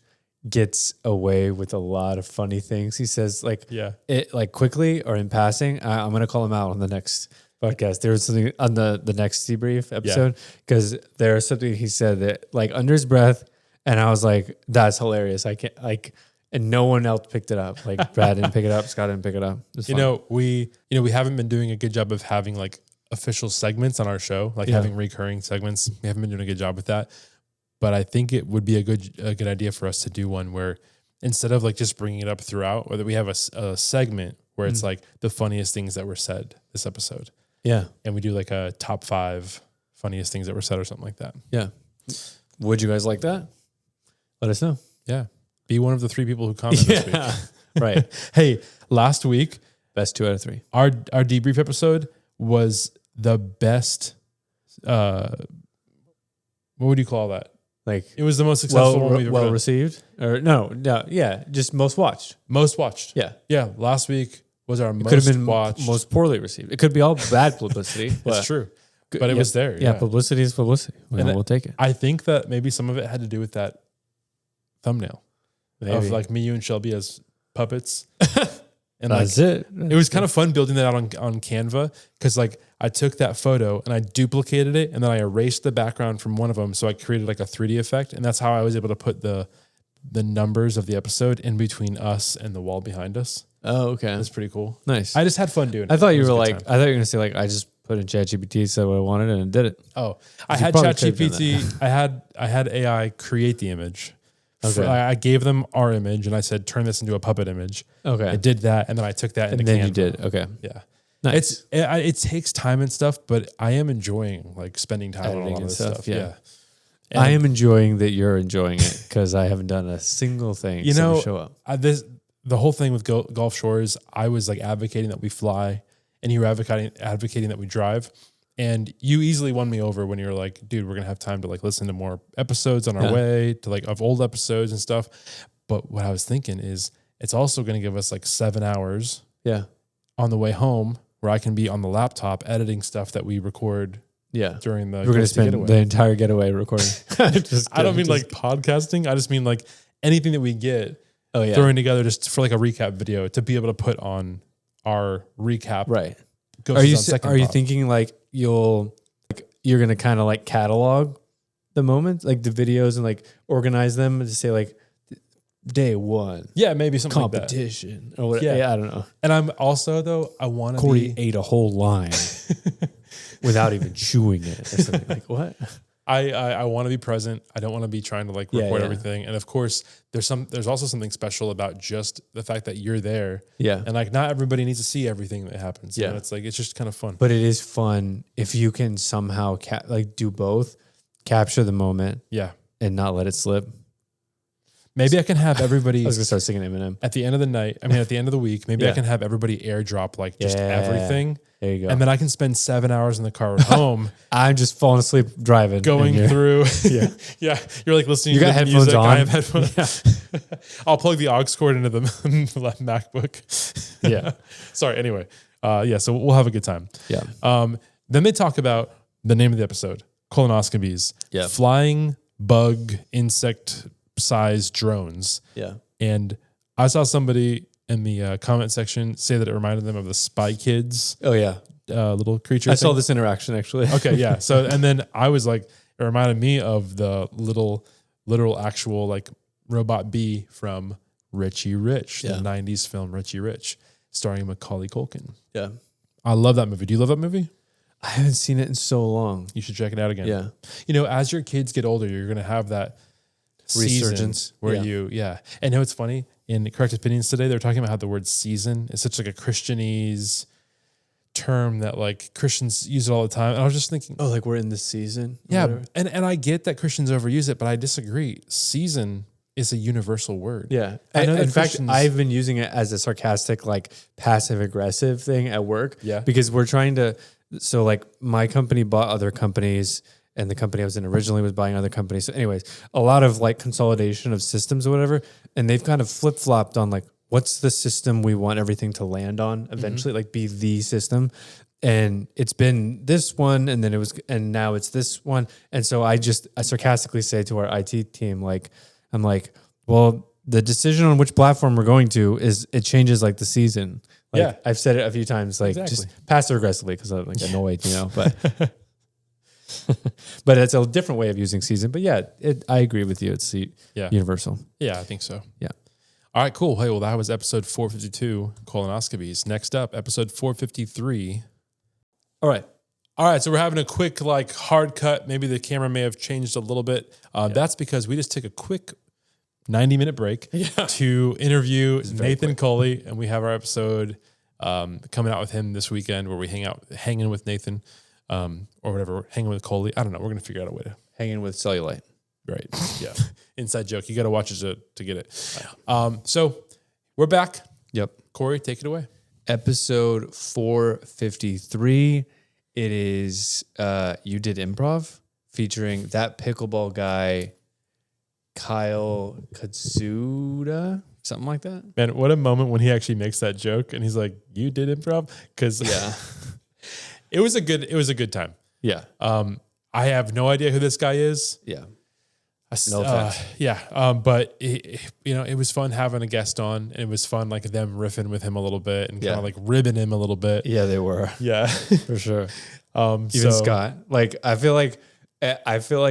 Speaker 1: gets away with a lot of funny things. He says it like quickly or in passing. I'm going to call him out on the next podcast. There was something on the next debrief episode because there was something he said that like under his breath, and I was like, "That's hilarious." I can't like. And no one else picked it up. Like Brad didn't pick it up. Scott didn't pick it up.
Speaker 2: We haven't been doing a good job of having like official segments on our show, like having recurring segments. We haven't been doing a good job with that. But I think it would be a good idea for us to do one where instead of like just bringing it up throughout, whether we have a segment where it's like the funniest things that were said this episode. Yeah. And we do like a top 5 funniest things that were said or something like that.
Speaker 1: Yeah. Would you guys like that? Let us know.
Speaker 2: Yeah. Be one of the 3 people who commented this week.
Speaker 1: Right.
Speaker 2: Hey, last week,
Speaker 1: best 2 out of 3.
Speaker 2: Our debrief episode was the best. What would you call that?
Speaker 1: Like
Speaker 2: it was the most successful one we've ever done.
Speaker 1: Received, or no, just most watched.
Speaker 2: Most watched. Yeah. Last week was our most watched.
Speaker 1: Most poorly received. It could be all bad publicity.
Speaker 2: It's true, but it was there.
Speaker 1: Yeah, publicity is publicity. We'll take it.
Speaker 2: I think that maybe some of it had to do with that thumbnail of like me, you, and Shelby as puppets. And
Speaker 1: that's it.
Speaker 2: It was kind of fun building that out on Canva because like I took that photo and I duplicated it and then I erased the background from one of them. So I created like a 3D effect. And that's how I was able to put the numbers of the episode in between us and the wall behind us.
Speaker 1: Oh, okay.
Speaker 2: That's pretty cool.
Speaker 1: Nice.
Speaker 2: I just had fun doing it.
Speaker 1: I thought you were going to say like, I just put in ChatGPT, said what I wanted and it did it.
Speaker 2: Oh, I had ChatGPT. I had AI create the image. Okay. I gave them our image and I said, turn this into a puppet image. Okay. It did that. And then I took that into Canva.
Speaker 1: And then you did. Okay.
Speaker 2: Yeah. Nice. It takes time and stuff, but I am enjoying like spending time on a lot of this stuff. Yeah.
Speaker 1: I am enjoying that you're enjoying it because I haven't done a single thing to show up.
Speaker 2: The whole thing with Gulf Shores, I was like advocating that we fly and you were advocating that we drive. And you easily won me over when you were like, dude, we're going to have time to like listen to more episodes on our way to like of old episodes and stuff. But what I was thinking is it's also going to give us like 7 hours on the way home where I can be on the laptop editing stuff that we record during the
Speaker 1: We're going to spend getaway. The entire getaway recording.
Speaker 2: I don't mean like podcasting. I just mean like anything that we get throwing together just for like a recap video to be able to put on our recap.
Speaker 1: Right. Are you thinking like you're going to kind of like catalog the moments, like the videos and like organize them and to say like day 1.
Speaker 2: Yeah, maybe something
Speaker 1: competition
Speaker 2: like that.
Speaker 1: Or whatever. Yeah, I don't know.
Speaker 2: And I'm also though, I want to
Speaker 1: Cory ate a whole line without even chewing it or something. Like what?
Speaker 2: I want to be present. I don't want to be trying to like record everything. And of course, there's also something special about just the fact that you're there. Yeah. And like not everybody needs to see everything that happens. Yeah. It's like it's just kind of fun.
Speaker 1: But it is fun if you can somehow do both, capture the moment. Yeah. And not let it slip.
Speaker 2: Maybe I can have everybody.
Speaker 1: I was gonna start singing Eminem
Speaker 2: at the end of the night. I mean, at the end of the week, maybe I can have everybody airdrop like just everything.
Speaker 1: There you go.
Speaker 2: And then I can spend 7 hours in the car home.
Speaker 1: I'm just falling asleep driving,
Speaker 2: going through. Yeah. You're like listening.
Speaker 1: You
Speaker 2: to
Speaker 1: got headphones
Speaker 2: music.
Speaker 1: on.
Speaker 2: I have headphones. Yeah. I'll plug the aux cord into the MacBook.
Speaker 1: Yeah.
Speaker 2: Sorry. Anyway. So we'll have a good time.
Speaker 1: Yeah.
Speaker 2: Then they talk about the name of the episode, colonoscobees.
Speaker 1: Yeah.
Speaker 2: Flying bug insect sized drones.
Speaker 1: Yeah.
Speaker 2: And I saw somebody in the comment section say that it reminded them of the Spy Kids.
Speaker 1: Oh yeah.
Speaker 2: Little creature.
Speaker 1: I saw this interaction actually.
Speaker 2: Okay. Yeah. So, and then I was like, it reminded me of the literal actual like robot bee from Richie Rich, the 90s film Richie Rich, starring Macaulay Culkin.
Speaker 1: Yeah.
Speaker 2: I love that movie. Do you love that movie?
Speaker 1: I haven't seen it in so long.
Speaker 2: You should check it out again.
Speaker 1: Yeah.
Speaker 2: You know, as your kids get older, you're going to have that
Speaker 1: resurgence
Speaker 2: where And you know, it's funny in Correct Opinions today, they're talking about how the word season is such like a Christianese term that like Christians use it all the time. And I was just thinking,
Speaker 1: oh, like we're in the season.
Speaker 2: Yeah. And I get that Christians overuse it, but I disagree. Season is a universal word.
Speaker 1: Yeah. In fact, I've been using it as a sarcastic, like passive aggressive thing at work.
Speaker 2: Yeah.
Speaker 1: Because we're trying to, so like my company bought other companies and the company I was in originally was buying other companies. So anyways, a lot of like consolidation of systems or whatever. And they've kind of flip-flopped on like, what's the system we want everything to land on eventually, like be the system. And it's been this one, and then it was, and now it's this one. And so I sarcastically say to our IT team, like, I'm like, well, the decision on which platform we're going to it changes like the season. Like, I've said it a few times, like just passive aggressively because I'm like annoyed, you know, but but it's a different way of using season. But yeah, I agree with you. It's universal.
Speaker 2: Yeah, I think so.
Speaker 1: Yeah.
Speaker 2: All right, cool. Hey, well, that was episode 452, colonoscobees. Next up, episode 453.
Speaker 1: All right.
Speaker 2: So we're having a quick, like, hard cut. Maybe the camera may have changed a little bit. That's because we just took a quick 90-minute break to interview Nathan Coley, and we have our episode coming out with him this weekend where we hanging with Nathan or whatever, hanging with Coley. I don't know. We're going to figure out a way to.
Speaker 1: Hanging with cellulite.
Speaker 2: Right. Yeah. Inside joke. You got to watch it to get it. So we're back.
Speaker 1: Yep.
Speaker 2: Cory, take it away.
Speaker 1: Episode 453. It is You Did Improv, featuring that pickleball guy, Kyle Katsuda, something like that.
Speaker 2: Man, what a moment when he actually makes that joke and he's like, "You did improv?" Because it was a good time.
Speaker 1: Yeah.
Speaker 2: I have no idea who this guy is.
Speaker 1: Yeah. No offense.
Speaker 2: But it was fun having a guest on. And it was fun like them riffing with him a little bit and kind of like ribbing him a little bit.
Speaker 1: Yeah, they were.
Speaker 2: Yeah,
Speaker 1: for sure. Even Scott. Like I feel like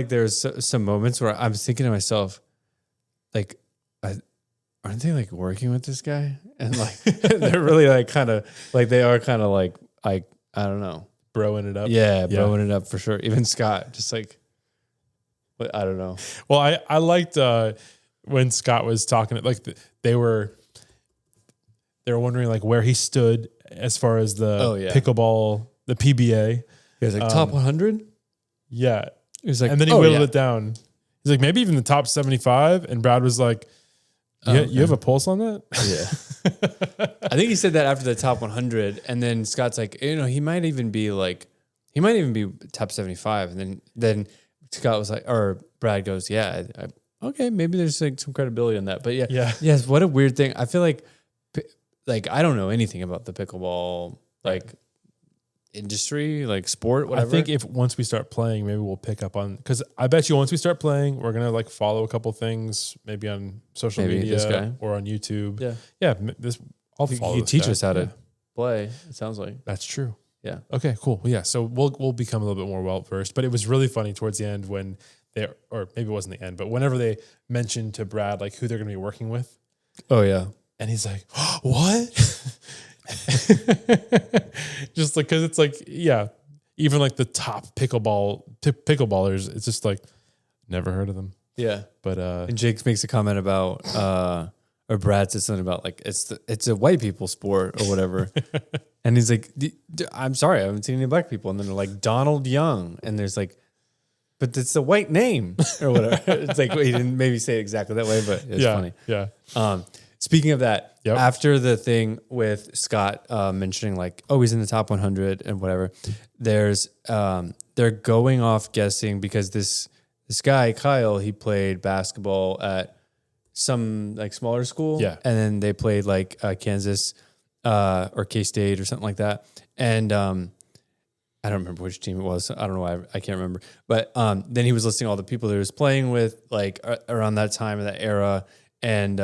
Speaker 1: there's some moments where I'm thinking to myself, like, aren't they like working with this guy? And like they're really like kind of like they are kind of like I don't know,
Speaker 2: broing it up.
Speaker 1: Yeah, broing it up for sure. Even Scott, just like. But I don't know.
Speaker 2: Well, I liked when Scott was talking. Like they were wondering like where he stood as far as the pickleball, the PBA.
Speaker 1: He was like top 100.
Speaker 2: Yeah,
Speaker 1: he was like,
Speaker 2: and then he whittled it down. He's like maybe even the top 75. And Brad was like, you have a pulse on that?
Speaker 1: Yeah, I think he said that after the top 100, and then Scott's like, he might even be top 75, and then. Scott was like, or Brad goes, okay, maybe there's like some credibility in that. But yes, what a weird thing. I feel like I don't know anything about the pickleball industry, like sport, whatever.
Speaker 2: I think if once we start playing, maybe we'll pick up on, because I bet you once we start playing, we're gonna like follow a couple things, maybe on social media or on YouTube. I'll follow.
Speaker 1: You teach us how to play. It sounds like
Speaker 2: that's true.
Speaker 1: Yeah.
Speaker 2: Okay, cool. Yeah. So we'll become a little bit more well-versed, but it was really funny towards the end when or maybe it wasn't the end, but whenever they mentioned to Brad, like who they're going to be working with.
Speaker 1: Oh yeah.
Speaker 2: And he's like, oh, what? Just like, cause it's like, even like the top pickleballers, it's just like, never heard of them.
Speaker 1: Yeah.
Speaker 2: But,
Speaker 1: and Jake makes a comment about, or Brad said something about like, it's a white people sport or whatever. And he's like, I'm sorry, I haven't seen any black people. And then they're like, Donald Young. And there's like, but it's a white name or whatever. It's like, he didn't maybe say it exactly that way, but it's funny.
Speaker 2: Yeah.
Speaker 1: Speaking of that, after the thing with Scott mentioning like, oh, he's in the top 100 and whatever, there's they're going off guessing because this guy, Kyle, he played basketball at some like smaller school.
Speaker 2: Yeah.
Speaker 1: And then they played like Kansas or K-State or something like that. And I don't remember which team it was. I don't know why I can't remember. But then he was listing all the people that he was playing with like around that time of that era. And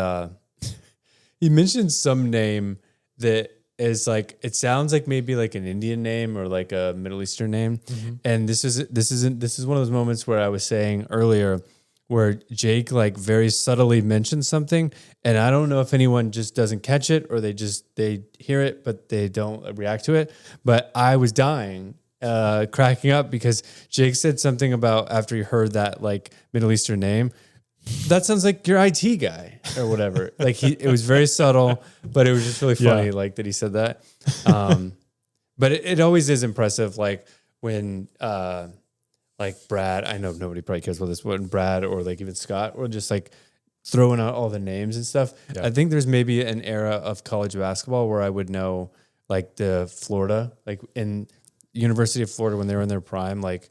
Speaker 1: he mentioned some name that is like, it sounds like maybe like an Indian name or like a Middle Eastern name. Mm-hmm. And this is one of those moments where I was saying earlier where Jake like very subtly mentioned something. And I don't know if anyone just doesn't catch it or they hear it, but they don't react to it. But I was dying, cracking up because Jake said something about after he heard that like Middle Eastern name, that sounds like your IT guy or whatever. Like it was very subtle, but it was just really funny, like that he said that. But it always is impressive, like when like Brad. I know nobody probably cares about this, but when Brad or like even Scott or just like throwing out all the names and stuff. Yeah. I think there's maybe an era of college basketball where I would know like the Florida, like in University of Florida when they were in their prime, like.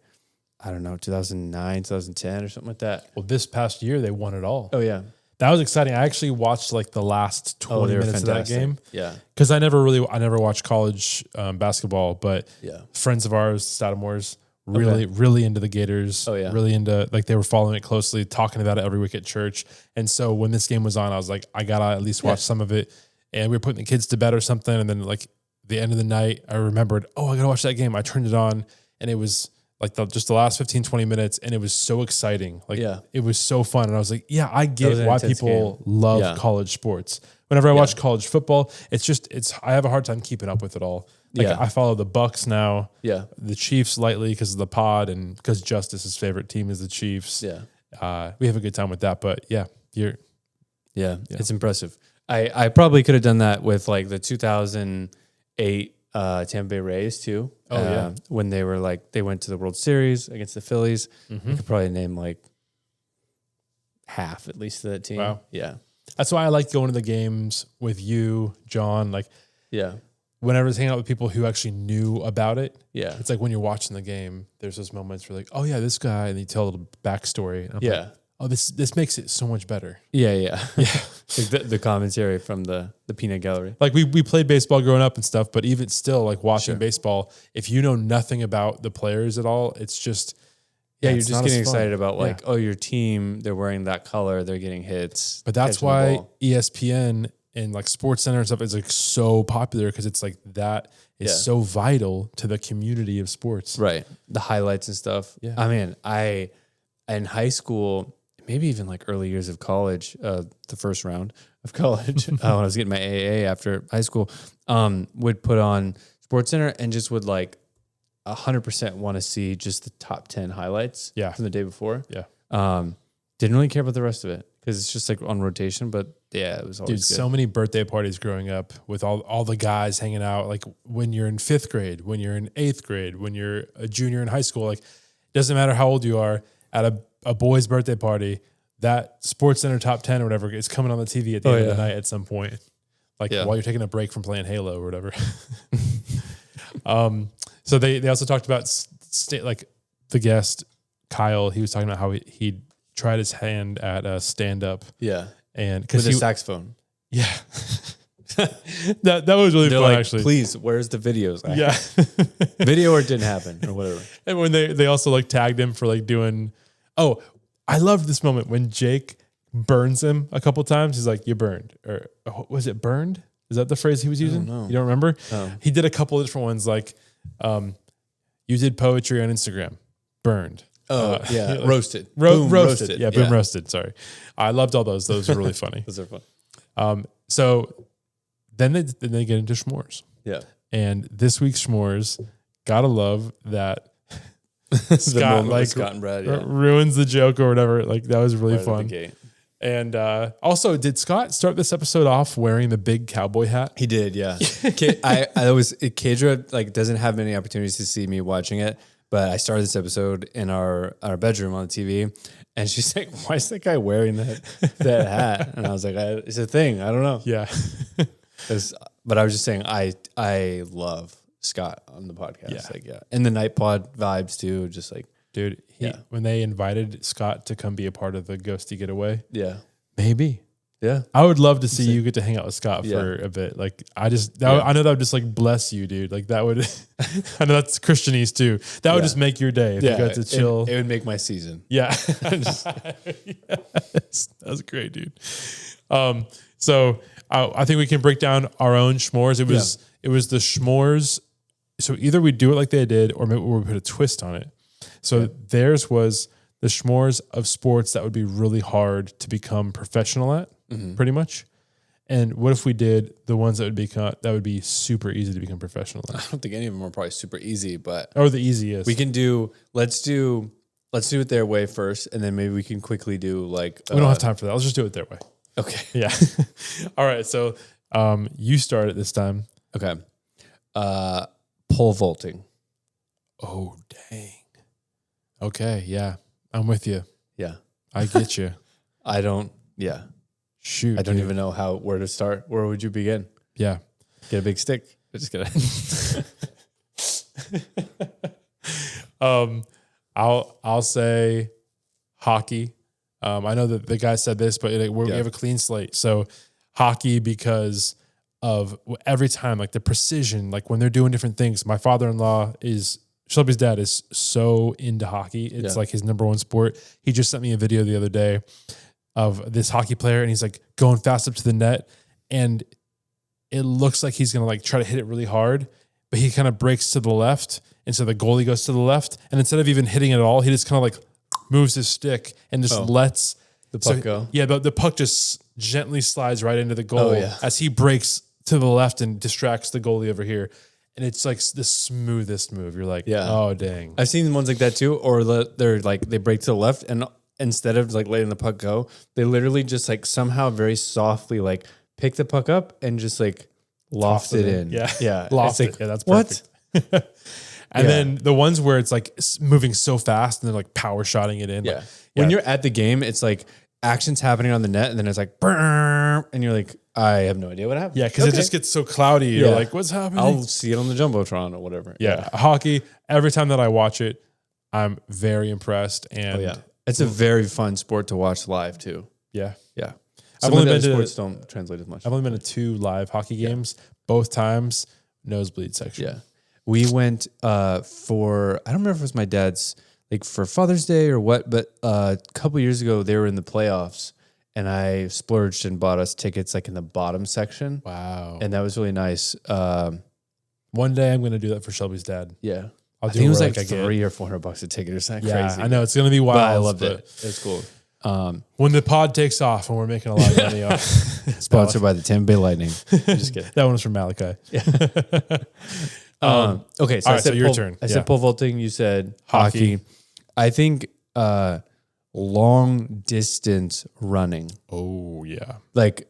Speaker 1: I don't know, 2009, 2010 or something like that.
Speaker 2: Well, this past year they won it all.
Speaker 1: Oh yeah.
Speaker 2: That was exciting. I actually watched like the last 20 minutes of that game.
Speaker 1: Yeah.
Speaker 2: Cause I never watched college basketball, but friends of ours, Statimore's, really into the Gators. Oh yeah. Really into, like they were following it closely, talking about it every week at church. And so when this game was on, I was like, I gotta at least watch some of it. And we were putting the kids to bed or something. And then like the end of the night, I remembered, I gotta watch that game. I turned it on and it was like just the last 15, 20 minutes. And it was so exciting. Like it was so fun. And I was like, I get why people love college sports. Whenever I watch college football, I have a hard time keeping up with it all. Like I follow the Bucks now, the Chiefs lightly because of the pod and because Justice's favorite team is the Chiefs. We have a good time with that, but it's impressive. I probably could have done that with like the 2008 Tampa Bay Rays too. When they were like, they went to the World Series against the Phillies. I could probably name like half at least of that team. Wow.
Speaker 1: Yeah.
Speaker 2: That's why I like going to the games with you, John. Like, whenever I was hanging out with people who actually knew about it. It's like when you're watching the game, there's those moments where like, oh yeah, this guy, and you tell a little backstory. And I'm like, oh, this makes it so much better. Like
Speaker 1: the commentary from the peanut gallery.
Speaker 2: Like we played baseball growing up and stuff, but even still, like watching baseball, if you know nothing about the players at all, it's just
Speaker 1: you're just getting excited about like, oh, your team, they're wearing that color, they're getting hits.
Speaker 2: But that's why ESPN and like Sports Center and stuff is like so popular because it's like that is so vital to the community of sports.
Speaker 1: Right. The highlights and stuff. Yeah. I mean, in high school, maybe even like early years of college, the first round of college, when I was getting my AA after high school, would put on Sports Center and just would like 100% want to see just the top 10 highlights from the day before. Didn't really care about the rest of it because it's just like on rotation, but it was always good.
Speaker 2: So many birthday parties growing up with all the guys hanging out, like when you're in 5th grade, when you're in 8th grade, when you're a junior in high school, like doesn't matter how old you are, at a boy's birthday party, that Sports Center top 10 or whatever is coming on the TV at the end of the night at some point. Like while you're taking a break from playing Halo or whatever. So they also talked about like the guest, Kyle, he was talking about how he tried his hand at stand-up. And
Speaker 1: with a saxophone.
Speaker 2: that was really fun,
Speaker 1: like,
Speaker 2: actually.
Speaker 1: Please, where's the videos? Video or it didn't happen or whatever.
Speaker 2: And when they also like tagged him for like doing, I loved this moment when Jake burns him a couple times. He's like, you burned. Or was it burned? Is that the phrase he was using? You don't remember?
Speaker 1: No.
Speaker 2: He did a couple of different ones like, you did poetry on Instagram. Burned.
Speaker 1: Like, roasted.
Speaker 2: Boom, roasted. Yeah, boom, roasted. Sorry. I loved all those. Those were really funny.
Speaker 1: Those are fun.
Speaker 2: So then they get into Shmores. And this week's Shmores, gotta love that Scott like
Speaker 1: Scott and Brad,
Speaker 2: ruins the joke or whatever. Like that was really fun. And also, did Scott start this episode off wearing the big cowboy hat?
Speaker 1: He did, yeah. Kedra like doesn't have many opportunities to see me watching it, But I started this episode in our bedroom on the TV, and she's like, "Why is that guy wearing that hat?" And I was like, "It's a thing. I don't know."
Speaker 2: Yeah.
Speaker 1: But I was just saying, I love Scott on the podcast.
Speaker 2: Yeah.
Speaker 1: And the Night Pod vibes too. Just like,
Speaker 2: dude, when they invited Scott to come be a part of the Ghosty Getaway,
Speaker 1: maybe. Yeah.
Speaker 2: I would love to see you get to hang out with Scott for a bit. Like, I know that would just like bless you, dude. Like, that would, I know that's Christianese too. That would just make your day if you got to chill.
Speaker 1: It would make my season.
Speaker 2: Yeah. Yes. That's great, dude. So I think we can break down our own Shmores. It was the Shmores. So either we do it like they did, or maybe we put a twist on it. So theirs was the Shmores of sports that would be really hard to become professional at. Pretty much. And what if we did the ones that would be super easy to become professional at?
Speaker 1: I don't think any of them are probably super easy, but
Speaker 2: or the easiest.
Speaker 1: We can let's do it their way first, and then maybe we can quickly do like
Speaker 2: we don't have time for that. Let's just do it their way.
Speaker 1: Okay.
Speaker 2: Yeah. All right. So you start it this time.
Speaker 1: Okay. Pole vaulting.
Speaker 2: Oh, dang. Okay. Yeah. I'm with you.
Speaker 1: Yeah.
Speaker 2: I get you.
Speaker 1: Yeah.
Speaker 2: Shoot.
Speaker 1: I don't even know where to start. Where would you begin?
Speaker 2: Yeah.
Speaker 1: Get a big stick. Just kidding.
Speaker 2: I'll say hockey. I know that the guy said this, but we have a clean slate. So hockey, because of every time, like the precision, like when they're doing different things. My father-in-law Shelby's dad is so into hockey. It's like his number one sport. He just sent me a video the other day of this hockey player, and he's like going fast up to the net, and it looks like he's going to like try to hit it really hard, but he kind of breaks to the left. And so the goalie goes to the left, and instead of even hitting it at all, he just kind of like moves his stick and just lets
Speaker 1: the puck go.
Speaker 2: Yeah, but the puck just gently slides right into the goal as he breaks to the left and distracts the goalie over here. And it's like the smoothest move. You're like, oh, dang.
Speaker 1: I've seen ones like that too, or they're like, they break to the left, and instead of like letting the puck go, they literally just like somehow very softly like pick the puck up and just like loft it in.
Speaker 2: Yeah.
Speaker 1: Yeah.
Speaker 2: Loft it. Yeah, that's perfect. What? And then the ones where it's like moving so fast and they're like power shotting it in.
Speaker 1: Yeah. Like, when you're at the game, it's like action's happening on the net, and then it's like, and you're like, I have no idea what happened.
Speaker 2: Yeah, because it just gets so cloudy. You're like, what's happening?
Speaker 1: I'll see it on the Jumbotron or whatever.
Speaker 2: Yeah. Hockey, every time that I watch it, I'm very impressed. And
Speaker 1: it's a very fun sport to watch live too.
Speaker 2: Yeah.
Speaker 1: Yeah.
Speaker 2: I've only been
Speaker 1: sports don't translate as much.
Speaker 2: I've only been to 2 live hockey games, both times nosebleed section.
Speaker 1: Yeah. We went for, I don't remember if it was my dad's, like for Father's Day or what, but a couple years ago they were in the playoffs, and I splurged and bought us tickets like in the bottom section.
Speaker 2: Wow.
Speaker 1: And that was really nice.
Speaker 2: One day I'm going to do that for Shelby's dad.
Speaker 1: Yeah.
Speaker 2: I
Speaker 1: think it was like $300 or $400 a ticket or something crazy.
Speaker 2: I know. It's going to be wild.
Speaker 1: But I loved it. It's cool.
Speaker 2: When the pod takes off and we're making a lot of money off.
Speaker 1: Sponsored by the Tampa Bay Lightning. Just kidding.
Speaker 2: That one was from Malachi.
Speaker 1: Yeah. Okay, so,
Speaker 2: so your turn.
Speaker 1: I said pole vaulting. You said hockey. I think long distance running.
Speaker 2: Oh yeah,
Speaker 1: like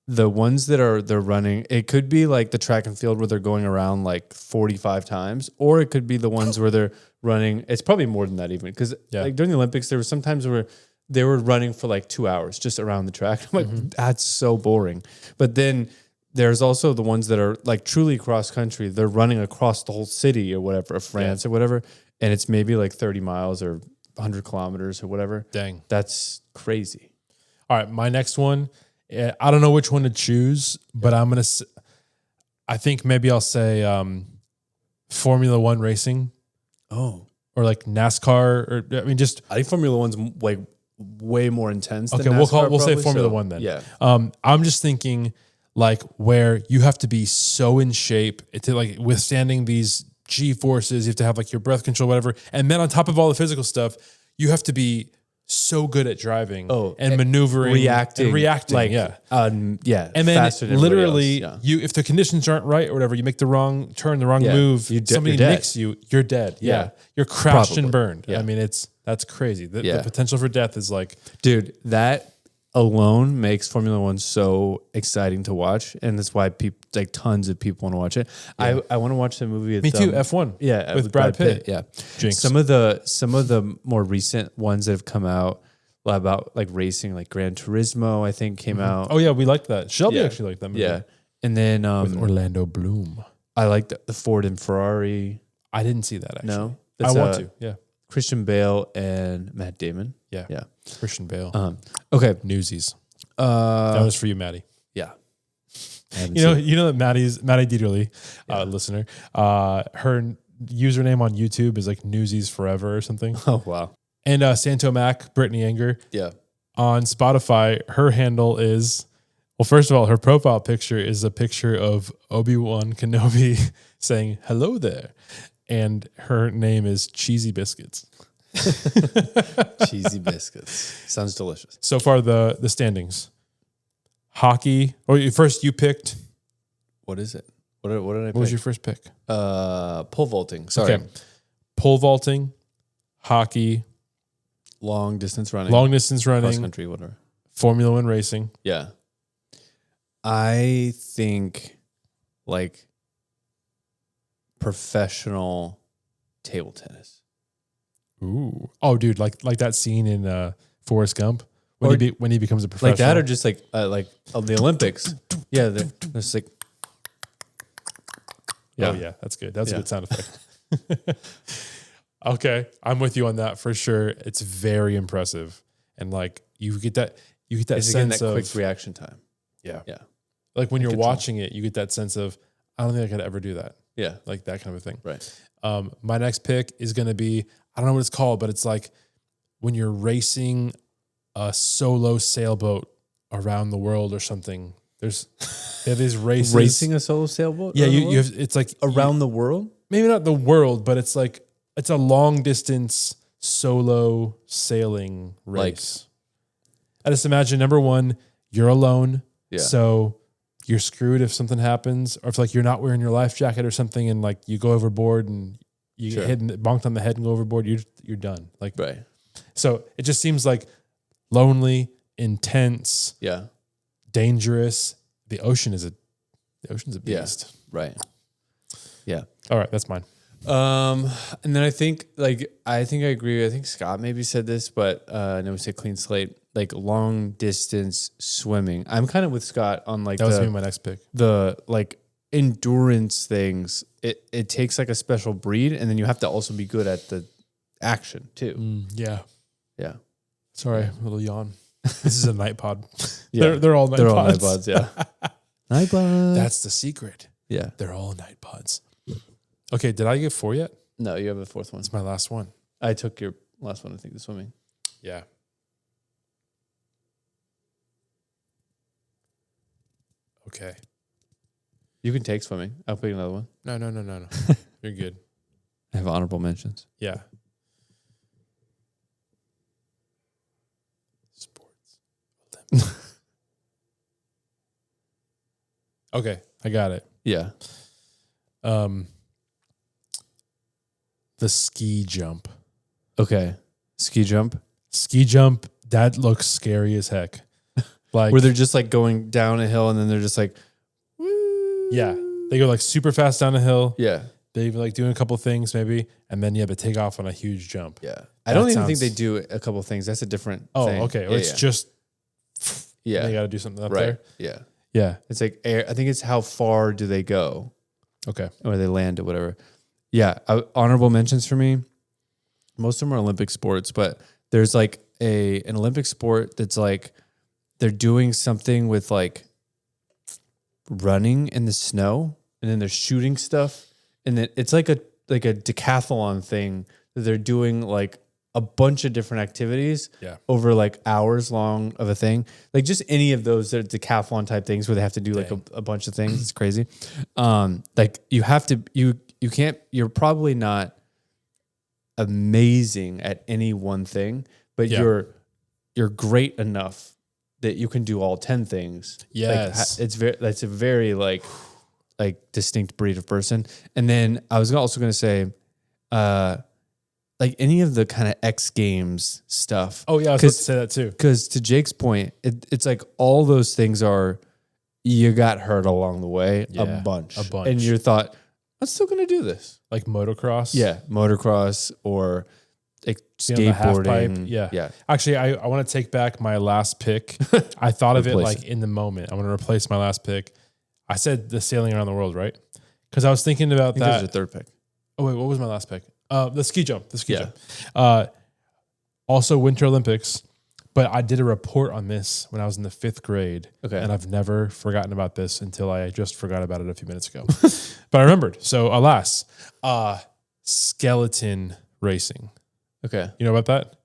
Speaker 1: the ones that they're running. It could be like the track and field where they're going around like 45 times, or it could be the ones where they're running. It's probably more than that even, because like during the Olympics there were some times where they were running for like 2 hours just around the track. I'm like, that's so boring. But then there's also the ones that are like truly cross country. They're running across the whole city or whatever, of France or whatever. And it's maybe like 30 miles or 100 kilometers or whatever.
Speaker 2: Dang.
Speaker 1: That's crazy.
Speaker 2: All right. My next one, I don't know which one to choose, but I think maybe I'll say Formula One racing.
Speaker 1: Oh.
Speaker 2: Or like NASCAR. Or I
Speaker 1: think Formula One's like way more intense than
Speaker 2: NASCAR, we'll say
Speaker 1: probably,
Speaker 2: Formula One then.
Speaker 1: Yeah.
Speaker 2: I'm just thinking like where you have to be so in shape to like withstanding these G forces. You have to have like your breath control, whatever. And then on top of all the physical stuff, you have to be so good at driving and maneuvering,
Speaker 1: reacting,
Speaker 2: like, And then literally if the conditions aren't right or whatever, you make the wrong turn, the wrong move, somebody nicks you, you're dead. Yeah. You're crashed and burned. Yeah. I mean, that's crazy. The potential for death is like,
Speaker 1: dude, that alone makes Formula One so exciting to watch, and that's why people like tons of people want to watch it. Yeah. I want to watch the movie. With,
Speaker 2: me too. F1.
Speaker 1: Yeah,
Speaker 2: with Brad Pitt.
Speaker 1: Yeah,
Speaker 2: Jinx.
Speaker 1: Some of the more recent ones that have come out about like racing, like Gran Turismo, I think came out.
Speaker 2: Oh yeah, we liked that. Shelby actually liked that movie.
Speaker 1: Yeah, and then
Speaker 2: with Orlando Bloom.
Speaker 1: I liked the Ford and Ferrari.
Speaker 2: I didn't see that actually.
Speaker 1: No,
Speaker 2: I want to. Yeah,
Speaker 1: Christian Bale and Matt Damon.
Speaker 2: Yeah,
Speaker 1: yeah,
Speaker 2: Christian Bale.
Speaker 1: Okay,
Speaker 2: Newsies. That was for you, Maddie.
Speaker 1: Yeah.
Speaker 2: You know that Maddie Dieterle, listener, her username on YouTube is like Newsies Forever or something.
Speaker 1: Oh, wow.
Speaker 2: And Santo Mac, Brittany Anger.
Speaker 1: Yeah.
Speaker 2: On Spotify, her handle is, well, first of all, her profile picture is a picture of Obi-Wan Kenobi saying, hello there. And her name is Cheesy Biscuits.
Speaker 1: Cheesy Biscuits. Sounds delicious.
Speaker 2: So far, the standings. Hockey. Or first you picked.
Speaker 1: What is it? What did I pick?
Speaker 2: What was your first pick?
Speaker 1: Pole vaulting. Sorry.
Speaker 2: Okay. Pole vaulting, hockey.
Speaker 1: Long distance running.
Speaker 2: Cross
Speaker 1: country, whatever.
Speaker 2: Formula One racing.
Speaker 1: Yeah. I think like professional table tennis.
Speaker 2: Ooh. Oh, dude, like that scene in Forrest Gump when he becomes a professional.
Speaker 1: Like that, or just like the Olympics. Yeah, there's like.
Speaker 2: Yeah. Oh yeah, that's good. That's a good sound effect. Okay, I'm with you on that for sure. It's very impressive, and like you get that sense of
Speaker 1: quick reaction time.
Speaker 2: Yeah,
Speaker 1: yeah.
Speaker 2: Like when you're watching it, you get that sense of I don't think I could ever do that.
Speaker 1: Yeah,
Speaker 2: like that kind of a thing.
Speaker 1: Right.
Speaker 2: My next pick is going to be I don't know what it's called, but it's like when you're racing a solo sailboat around the world or something. They have these races.
Speaker 1: Racing a solo sailboat?
Speaker 2: Yeah, you have, it's like
Speaker 1: around the world?
Speaker 2: Maybe not the world, but it's like it's a long distance solo sailing race. I just imagine number one, you're alone. Yeah. So you're screwed if something happens, or if like you're not wearing your life jacket or something and like you go overboard and you get hit and bonked on the head and go overboard, you're done. Like
Speaker 1: right.
Speaker 2: So it just seems like lonely, intense, dangerous. The ocean's a beast.
Speaker 1: Yeah. Right. Yeah.
Speaker 2: All right, that's mine.
Speaker 1: And then I think I agree. I think Scott maybe said this, but and then we say clean slate, like long distance swimming. I'm kind of with Scott on like
Speaker 2: that was my next pick.
Speaker 1: The like endurance things. It takes like a special breed, and then you have to also be good at the action too.
Speaker 2: Yeah.
Speaker 1: Yeah.
Speaker 2: Sorry, a little yawn. This is a night pod. Yeah. They're all night pods.
Speaker 1: They're all night pods, yeah. Night pods.
Speaker 2: That's the secret.
Speaker 1: Yeah.
Speaker 2: They're all night pods. Okay, did I get 4 yet?
Speaker 1: No, you have a 4th one.
Speaker 2: It's my last one.
Speaker 1: I took your last one, I think, the swimming.
Speaker 2: Yeah. Okay.
Speaker 1: You can take swimming. I'll pick another one.
Speaker 2: No. You're good.
Speaker 1: I have honorable mentions.
Speaker 2: Yeah. Sports. Okay, I got it.
Speaker 1: Yeah.
Speaker 2: The ski jump.
Speaker 1: Okay. Ski jump.
Speaker 2: Ski jump, that looks scary as heck. Like
Speaker 1: where they're just like going down a hill and then they're just like, woo.
Speaker 2: Yeah. They go like super fast down a hill.
Speaker 1: Yeah.
Speaker 2: They like doing a couple things maybe, and then but take off on a huge jump.
Speaker 1: Yeah. I don't even think they do a couple things. That's a different thing.
Speaker 2: Okay. Well, it's just they got to do something up there.
Speaker 1: Yeah.
Speaker 2: Yeah.
Speaker 1: It's like air. I think it's how far do they go?
Speaker 2: Okay.
Speaker 1: Or they land or whatever. Yeah. Honorable mentions for me. Most of them are Olympic sports, but there's like an Olympic sport that's like they're doing something with like running in the snow, and then they're shooting stuff, and then it's like a decathlon thing that they're doing like a bunch of different activities over like hours long of a thing. Like just any of those that are decathlon type things where they have to do like a bunch of things. It's crazy. Like you have to, you can't, you're probably not amazing at any one thing, but you're great enough that you can do all 10 things.
Speaker 2: Yes.
Speaker 1: Like, that's a very like distinct breed of person. And then I was also going to say, like any of the kind of X Games stuff.
Speaker 2: Oh yeah, I was about to say that too.
Speaker 1: Because to Jake's point, it's like all those things are, you got hurt along the way a bunch. And you thought, I'm still going to do this.
Speaker 2: Like motocross?
Speaker 1: Yeah, motocross or like skateboarding.
Speaker 2: Yeah. Actually, I want to take back my last pick. I thought of it like in the moment. I want to replace my last pick. I said the sailing around the world, right? Because I was thinking about that.
Speaker 1: That was your third pick.
Speaker 2: Oh, wait, what was my last pick? The ski jump. Also Winter Olympics. But I did a report on this when I was in the 5th grade. Okay. And I've never forgotten about this until I just forgot about it a few minutes ago. But I remembered. So alas, skeleton racing.
Speaker 1: Okay.
Speaker 2: You know about that?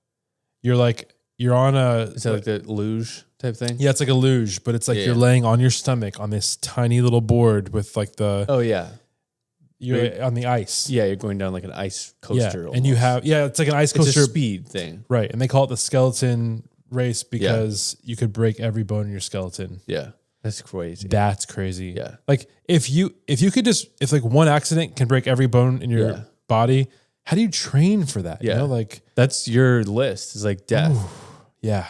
Speaker 2: You're on a...
Speaker 1: Is that like the luge type thing?
Speaker 2: Yeah, it's like a luge, but it's like you're laying on your stomach on this tiny little board with like the...
Speaker 1: Oh, yeah.
Speaker 2: You're on the ice.
Speaker 1: Yeah, you're going down like an ice coaster.
Speaker 2: Yeah, and you have... Yeah, it's like an ice coaster.
Speaker 1: It's a speed thing.
Speaker 2: Right, and they call it the skeleton race because you could break every bone in your skeleton.
Speaker 1: Yeah. That's crazy.
Speaker 2: That's crazy.
Speaker 1: Yeah.
Speaker 2: Like if like one accident can break every bone in your body, how do you train for that?
Speaker 1: Yeah.
Speaker 2: You know, like
Speaker 1: that's your list. It's like death.
Speaker 2: Ooh, yeah.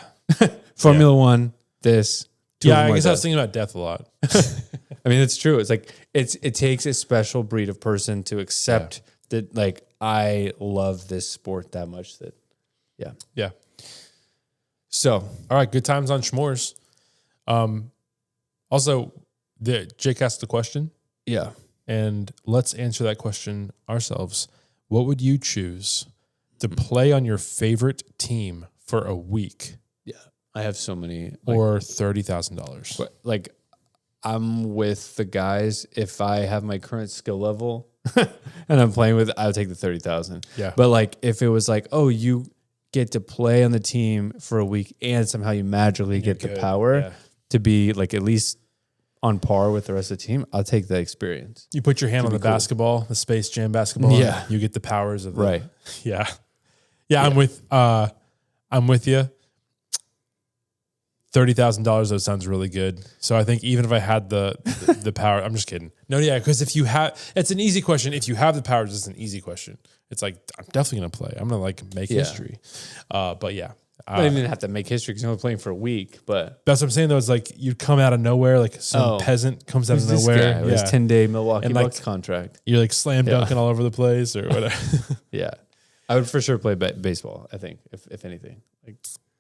Speaker 1: Formula One, this.
Speaker 2: I guess I was thinking about death a lot.
Speaker 1: I mean, it's true. It's like it takes a special breed of person to accept that like I love this sport that much that
Speaker 2: Yeah.
Speaker 1: So,
Speaker 2: all right, good times on Shmores. Also, Jake asked the question.
Speaker 1: Yeah.
Speaker 2: And let's answer that question ourselves. What would you choose to play on your favorite team for a week?
Speaker 1: Yeah. I have so many.
Speaker 2: Or $30,000.
Speaker 1: Like, I'm with the guys. If I have my current skill level and I'm playing with, I would take the 30,000.
Speaker 2: Yeah.
Speaker 1: But like, if it was like, oh, you get to play on the team for a week and somehow you magically get the power to be like at least on par with the rest of the team, I'll take that experience.
Speaker 2: You put your hand on the basketball, the Space Jam basketball.
Speaker 1: Yeah.
Speaker 2: You get the powers of the...
Speaker 1: Right.
Speaker 2: Yeah. Yeah, I'm with you. $30,000 though sounds really good. So I think even if I had the power, I'm just kidding. No, yeah, because if you have, it's an easy question. If you have the powers, it's an easy question. It's like, I'm definitely going to play. I'm going to like make history. But yeah.
Speaker 1: I didn't even have to make history because you're only playing for a week, but
Speaker 2: that's what I'm saying though. It's like you'd come out of nowhere, like some peasant comes out of nowhere.
Speaker 1: His 10-day Milwaukee Bucks contract.
Speaker 2: You're like slam dunking all over the place or whatever.
Speaker 1: Yeah. I would for sure play baseball, I think, if anything. Like,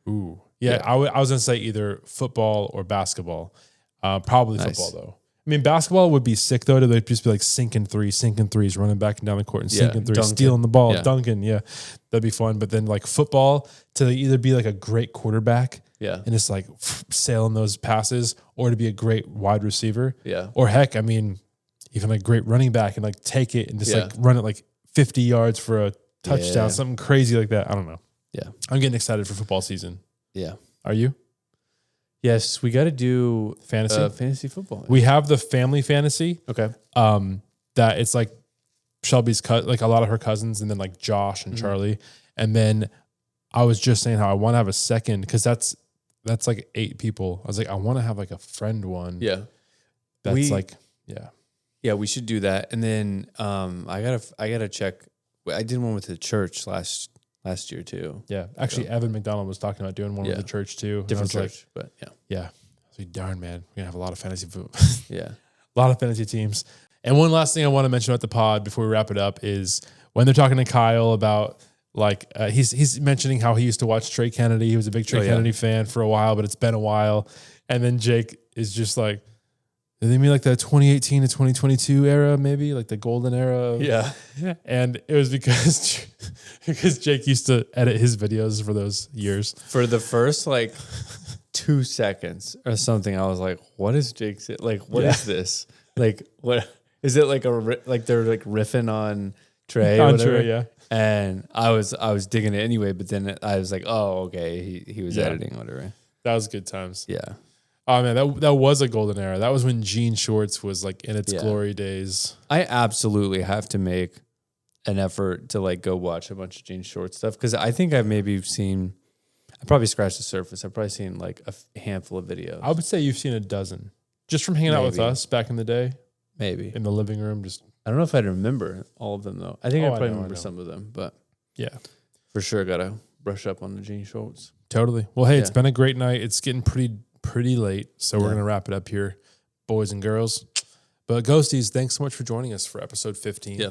Speaker 2: ooh. Yeah, I was going to say either football or basketball. Probably football though. I mean, basketball would be sick though. To just be like sinking threes, running back and down the court and sinking threes, dunking. Stealing the ball, dunking. Yeah, that'd be fun. But then like football, to either be like a great quarterback, and just like sailing those passes, or to be a great wide receiver, or heck, I mean, even like great running back and like take it and just like run it like 50 yards for a touchdown, something crazy like that. I don't know.
Speaker 1: Yeah,
Speaker 2: I'm getting excited for football season.
Speaker 1: Yeah,
Speaker 2: are you?
Speaker 1: Yes, we got to do
Speaker 2: fantasy
Speaker 1: football.
Speaker 2: We have the family fantasy.
Speaker 1: Okay.
Speaker 2: That it's like Shelby's like a lot of her cousins, and then like Josh and Charlie. And then I was just saying how I want to have a second because that's like 8 people. I was like, I want to have like a friend one.
Speaker 1: Yeah.
Speaker 2: That's
Speaker 1: Yeah, we should do that. And then I gotta check. I did one with the church last year too.
Speaker 2: Yeah, actually, Evan McDonald was talking about doing one with the church too.
Speaker 1: Different church, but
Speaker 2: yeah. I was like, darn man, we're gonna have a lot of fantasy food.
Speaker 1: Yeah,
Speaker 2: a lot of fantasy teams. And one last thing I want to mention about the pod before we wrap it up is when they're talking to Kyle about like he's mentioning how he used to watch Trey Kennedy. He was a big Trey Kennedy fan for a while, but it's been a while. And then Jake is just like, do they mean like the 2018 to 2022 era, maybe like the golden era?
Speaker 1: Yeah.
Speaker 2: And it was because Jake used to edit his videos for those years.
Speaker 1: For the first like 2 seconds or something, I was like, what is Jake saying? Like, what is this? Like, what is it like like they're like riffing on Trey or whatever?
Speaker 2: Trey, yeah.
Speaker 1: And I was digging it anyway, but then I was like, oh, okay, he was editing whatever.
Speaker 2: That was good times.
Speaker 1: Yeah.
Speaker 2: Oh man, that was a golden era. That was when Jean Shorts was like in its glory days.
Speaker 1: I absolutely have to make an effort to like go watch a bunch of Jean Shorts stuff because I think I've probably scratched the surface. I've probably seen like a handful of videos.
Speaker 2: I would say you've seen a dozen just from hanging out with us back in the day.
Speaker 1: Maybe
Speaker 2: in the living room. I
Speaker 1: don't know if I'd remember all of them though. I think I probably remember some of them, but
Speaker 2: Yeah.
Speaker 1: For sure, gotta brush up on the jean shorts.
Speaker 2: Totally. Well, hey, it's been a great night. It's getting pretty late, so we're gonna wrap it up here, boys and girls. But Ghosties, thanks so much for joining us for episode 15.
Speaker 1: Yeah.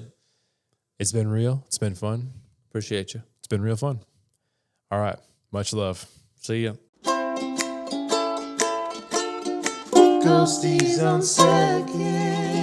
Speaker 2: It's been real. It's been fun.
Speaker 1: Appreciate you.
Speaker 2: It's been real fun. All right. Much love.
Speaker 1: See ya.
Speaker 3: Ghosties on second.